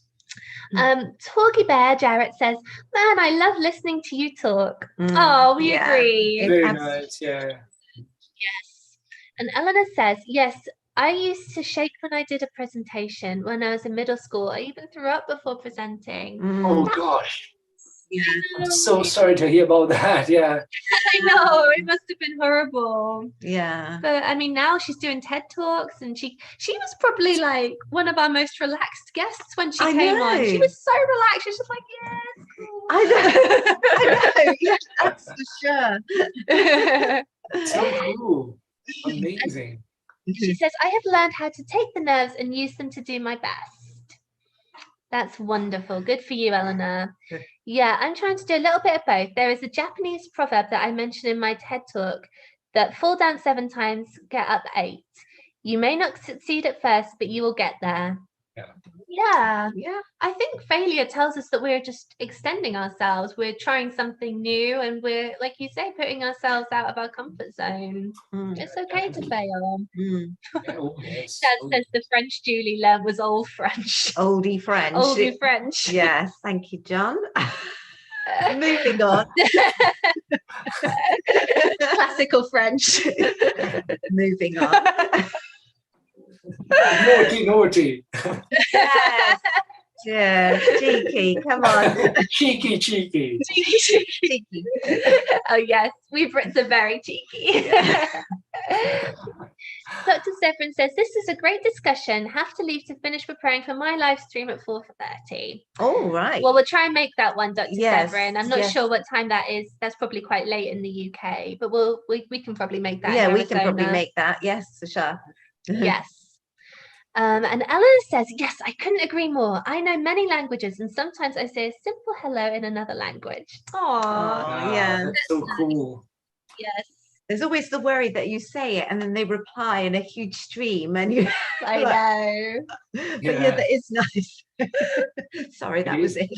Torgy Bear Jarrett says, man, I love listening to you talk. Oh, we agree. Very nice, yeah. Yes. And Eleanor says, yes, I used to shake when I did a presentation when I was in middle school. I even threw up before presenting. Oh gosh. Yeah. I'm so sorry to hear about that. Yeah. I know, it must have been horrible. Yeah. But I mean, now she's doing TED Talks, and she was probably like one of our most relaxed guests when she came on. She was so relaxed. She was just like, yes. Cool. I know. Yeah, that's for sure. So cool. Amazing. She says, I have learned how to take the nerves and use them to do my best. That's wonderful. Good for you, Eleanor. Yeah, I'm trying to do a little bit of both. There is a Japanese proverb that I mentioned in my TED Talk that fall down 7 times, get up 8. You may not succeed at first, but you will get there. Yeah. I think failure tells us that we're just extending ourselves. We're trying something new, and we're, like you say, putting ourselves out of our comfort zone. It's okay to fail. Yes. Dad says the French Julie learned was old French. Oldie French. Oldie French. Yes, thank you, John. Moving on. Classical French. Moving on. Naughty. Yes. Yeah, cheeky. Come on. Cheeky. Oh yes, we Brits are very cheeky. Dr. Severin says, this is a great discussion. Have to leave to finish preparing for my live stream at 4:30. Oh, right. Well, we'll try and make that one, Dr. Severin. I'm not sure what time that is. That's probably quite late in the UK, but we can probably make that. Yeah, we can probably make that. Yes, for sure. Yes. And Ellen says, yes, I couldn't agree more. I know many languages, and sometimes I say a simple hello in another language. Oh, yeah. That's so cool. Yes. There's always the worry that you say it and then they reply in a huge stream and you I know. But yeah, that is nice. Sorry, that was it.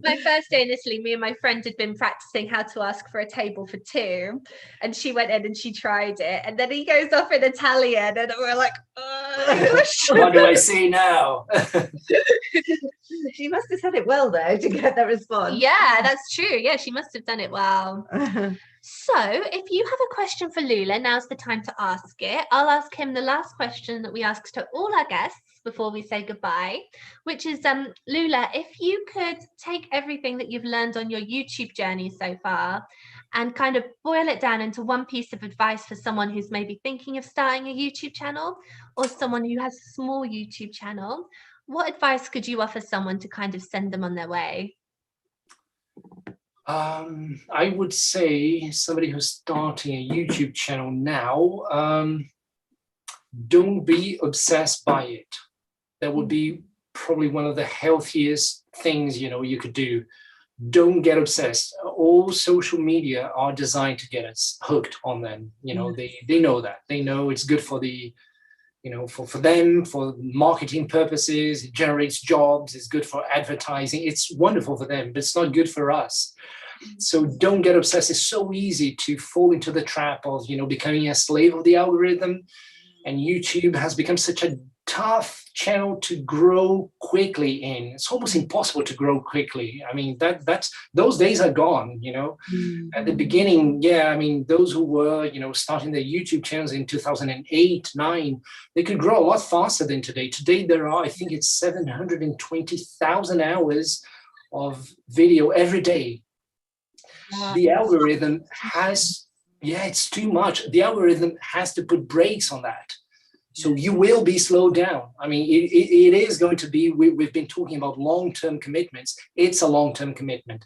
My first day in Italy, me and my friend had been practicing how to ask for a table for 2, and she went in and she tried it, and then he goes off in Italian, and we're like, what do I say now? She must have said it well though to get that response. Yeah, that's true. Yeah, she must have done it well. So if you have a question for Lula, now's the time to ask it. I'll ask him the last question that we ask to all our guests before we say goodbye, which is, Lula, if you could take everything that you've learned on your YouTube journey so far and kind of boil it down into one piece of advice for someone who's maybe thinking of starting a YouTube channel or someone who has a small YouTube channel, what advice could you offer someone to kind of send them on their way? I would say somebody who's starting a YouTube channel now, don't be obsessed by it. That would be probably one of the healthiest things, you could do. Don't get obsessed. All social media are designed to get us hooked on them. They know that. They know it's good for the, for them, for marketing purposes. It generates jobs. It's good for advertising. It's wonderful for them, but it's not good for us. So don't get obsessed. It's so easy to fall into the trap of, becoming a slave of the algorithm. And YouTube has become such a tough channel to grow quickly in. It's almost impossible to grow quickly. I mean, those days are gone, At the beginning, those who were, starting their YouTube channels in 2008, 9, they could grow a lot faster than today. Today, there are, I think it's 720,000 hours of video every day. The algorithm has, it's too much. The algorithm has to put brakes on that. So you will be slowed down. I mean, it is going to be, we've been talking about long-term commitments. It's a long-term commitment.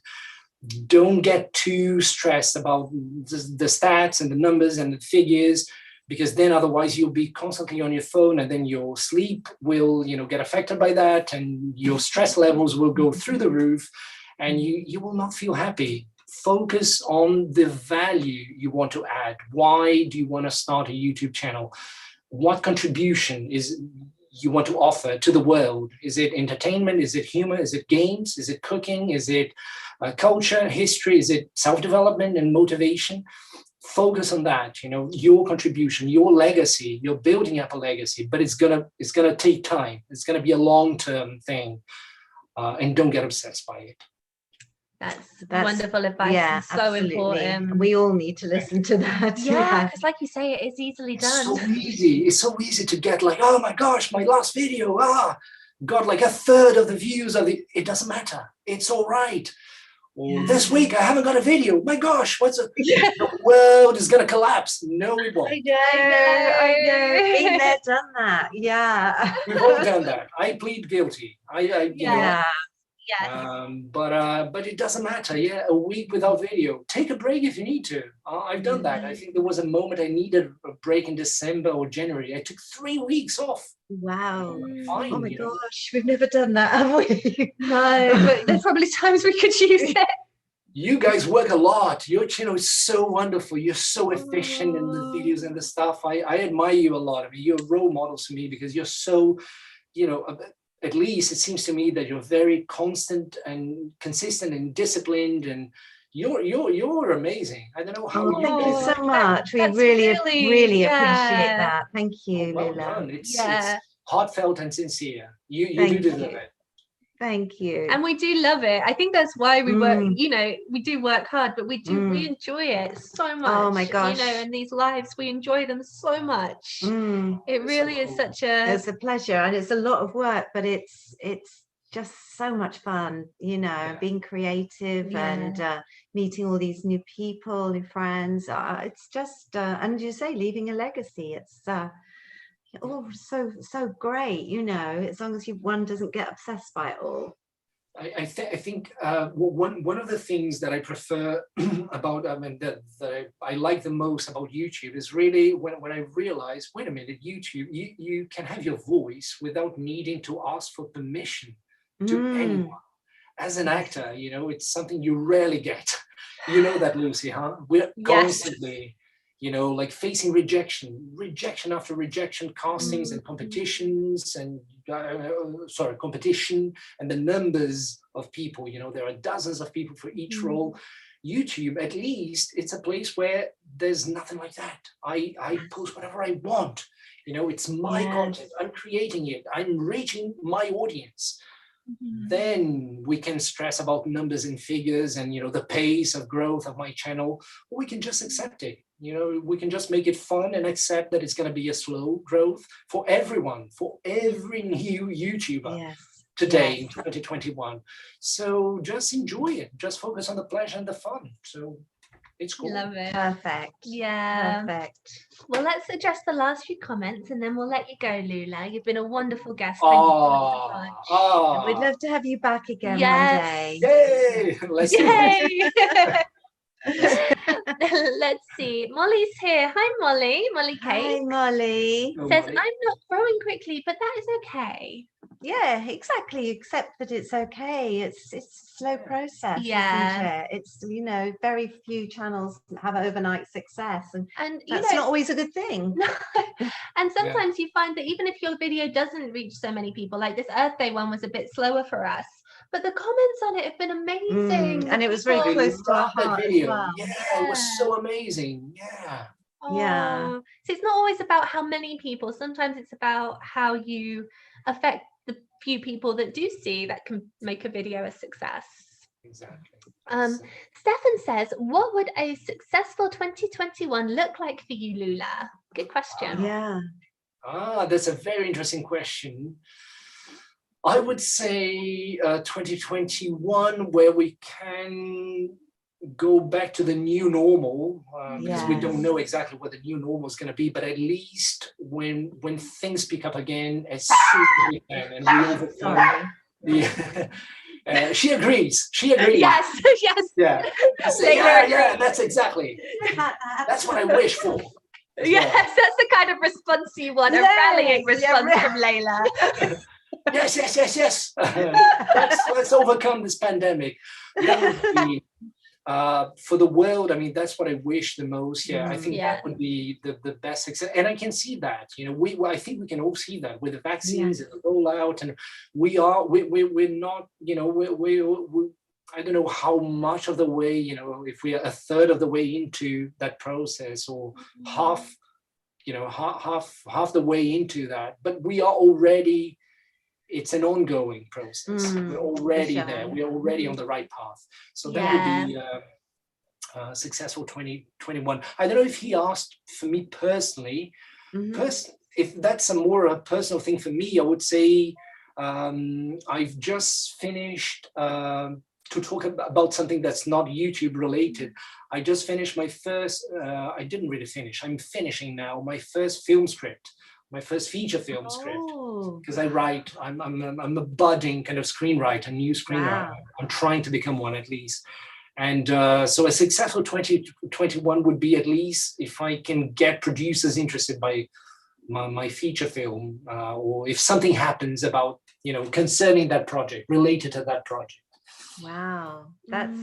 Don't get too stressed about the stats and the numbers and the figures, because then otherwise you'll be constantly on your phone, and then your sleep will, get affected by that, and your stress levels will go through the roof, and you will not feel happy. Focus on the value you want to add. Why do you want to start a YouTube channel? What contribution is you want to offer to the world? Is it entertainment? Is it humor? Is it games? Is it cooking? Is it culture, history? Is it self-development and motivation? Focus on that, your contribution, your legacy. You're building up a legacy, but it's gonna take time. It's gonna be a long-term thing, and don't get obsessed by it. That's wonderful advice. Yeah, and so important. We all need to listen to that. Yeah, because like you say, it is easily done. It's so easy. It's so easy to get like, oh my gosh, my last video got like a third of the views of the. It doesn't matter. It's all right. Or this week I haven't got a video. My gosh, the world is gonna collapse. No, it won't. I know. Been there, done that. Yeah. We've all done that. I plead guilty. But it doesn't matter. Yeah, a week without video. Take a break if you need to. I've done that. I think there was a moment I needed a break in December or January. I took 3 weeks off. Wow. Fine, oh my gosh, we've never done that, have we? No, but there's probably times we could use it. You guys work a lot. Your channel is so wonderful. You're so efficient in the videos and the stuff. I admire you a lot. I mean, you're role models to me because you're so, at least it seems to me that you're very constant and consistent and disciplined, and you're amazing. I don't know how. Thank you so much. We really appreciate that. Thank you, well Lula. done. It's heartfelt and sincere. You do deserve it. Thank you. And we do love it. I think that's why we work, we do work hard, but we enjoy it so much. Oh my gosh. And these lives, we enjoy them so much. It really is such it's a pleasure, and it's a lot of work, but it's just so much fun, being creative and meeting all these new people, new friends. It's just, and you say, leaving a legacy. It's so great, as long as one doesn't get obsessed by it all. I think one of the things that I prefer about that I like the most about YouTube is really when I realize, wait a minute, YouTube, you can have your voice without needing to ask for permission to anyone. As an actor, it's something you rarely get. You know that, Lucy, huh? We're constantly like facing rejection after rejection, castings and competitions and competition, and the numbers of people, there are dozens of people for each role. YouTube, at least, it's a place where there's nothing like that. I post whatever I want. It's my content. I'm creating it. I'm reaching my audience. Then we can stress about numbers and figures and the pace of growth of my channel, or we can just accept it. We can just make it fun and accept that it's going to be a slow growth for everyone, for every new YouTuber today in 2021. So just enjoy it. Just focus on the pleasure and the fun. So it's cool. Love it. Perfect. Yeah. Perfect. Well, let's address the last few comments and then we'll let you go, Lula. You've been a wonderful guest. Thank you so much. We'd love to have you back again one day. Yay! Let's do it. Let's see. Molly's here. Hi, Molly. Molly Kate. Hi, Molly. Says, I'm not growing quickly, but that is okay. Yeah, exactly. Accept that it's okay. It's a slow process. Yeah. Isn't it? It's very few channels have overnight success, and that's not always a good thing. No. And sometimes you find that even if your video doesn't reach so many people, like this Earth Day one was a bit slower for us, but the comments on it have been amazing. And it was very close to our heart as well. It was so amazing. Yeah. So it's not always about how many people. Sometimes it's about how you affect the few people that do see that can make a video a success. Exactly. Stefan says, what would a successful 2021 look like for you, Lula? Good question. That's a very interesting question. I would say 2021, where we can go back to the new normal, because we don't know exactly what the new normal is going to be, but at least when things pick up again as soon as we can, and we overcome she agrees. Yes. Yeah, that's exactly, that's what I wish for. Yes, that's the kind of response you want, a rallying response from Layla. Yes. Let's overcome this pandemic. That would be for the world. I mean, that's what I wish the most. I think that would be the best success, and I can see that. I think we can all see that with the vaccines and the rollout, and we're not. I don't know how much of the way, you know, if we are a third of the way into that process, or half, you know, half the way into that, but we are already, it's an ongoing process. We're already there. We're already on the right path. So that would be successful 2021. I don't know if he asked for me personally. If that's a personal thing for me, I would say I've just finished to talk about something that's not YouTube related. I just finished my first, I didn't really finish, I'm finishing now my first film script, my first feature film script, because I write, I'm a budding kind of screenwriter, new screenwriter. I'm trying to become one at least. And so a successful 2021 would be, at least if I can get producers interested by my feature film, or if something happens about, you know, concerning that project, related to that project. Wow, that's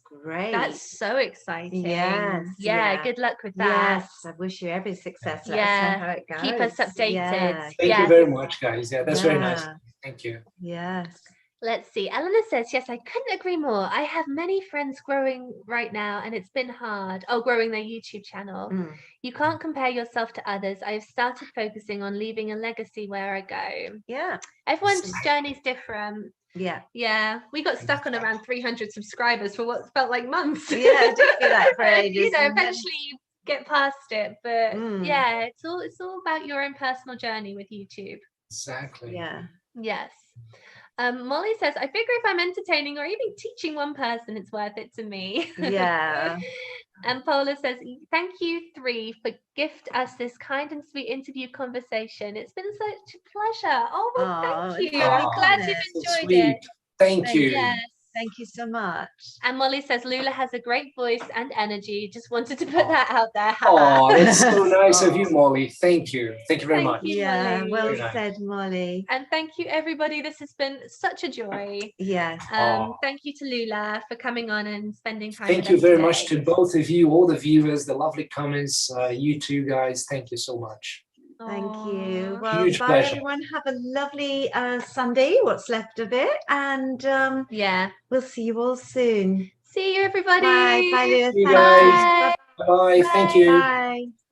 great. That's so exciting. Yes. Yeah, good luck with that. Yes, I wish you every success. Let us know how it goes. Keep us updated. Thank you very much, guys. Yeah, that's very nice. Thank you. Yes. Let's see. Eleanor says, yes, I couldn't agree more. I have many friends growing right now, and it's been hard. Oh, growing their YouTube channel. You can't compare yourself to others. I have started focusing on leaving a legacy where I go. Yeah. Everyone's journey's different. Yeah. We got stuck on around 300 subscribers for what felt like months. Yeah, I did feel that for ages. You know, eventually you get past it, but yeah, it's all about your own personal journey with YouTube. Exactly. Yeah. Yes. Molly says, I figure if I'm entertaining or even teaching one person, it's worth it to me. Yeah. And Paula says, thank you three for gift us this kind and sweet interview conversation. It's been such a pleasure. Oh, well, thank you. I'm glad you've enjoyed it. Thank you. Yes. Thank you so much. And Molly says, Lula has a great voice and energy. Just wanted to put that out there. Oh, that's so nice of you, Molly. Thank you. Thank you very much. Yeah, Molly. well said, Molly. And thank you, everybody. This has been such a joy. Yes. Thank you to Lula for coming on and spending time Thank with you us very today. much to both of you, all the viewers, the lovely comments, you two guys. Thank you so much. Thank you. Well, huge bye pleasure. everyone. Have a lovely Sunday, what's left of it. And we'll see you all soon. See you, everybody. Bye. Bye, Lewis. See you Bye. guys. Bye. Thank you. Bye.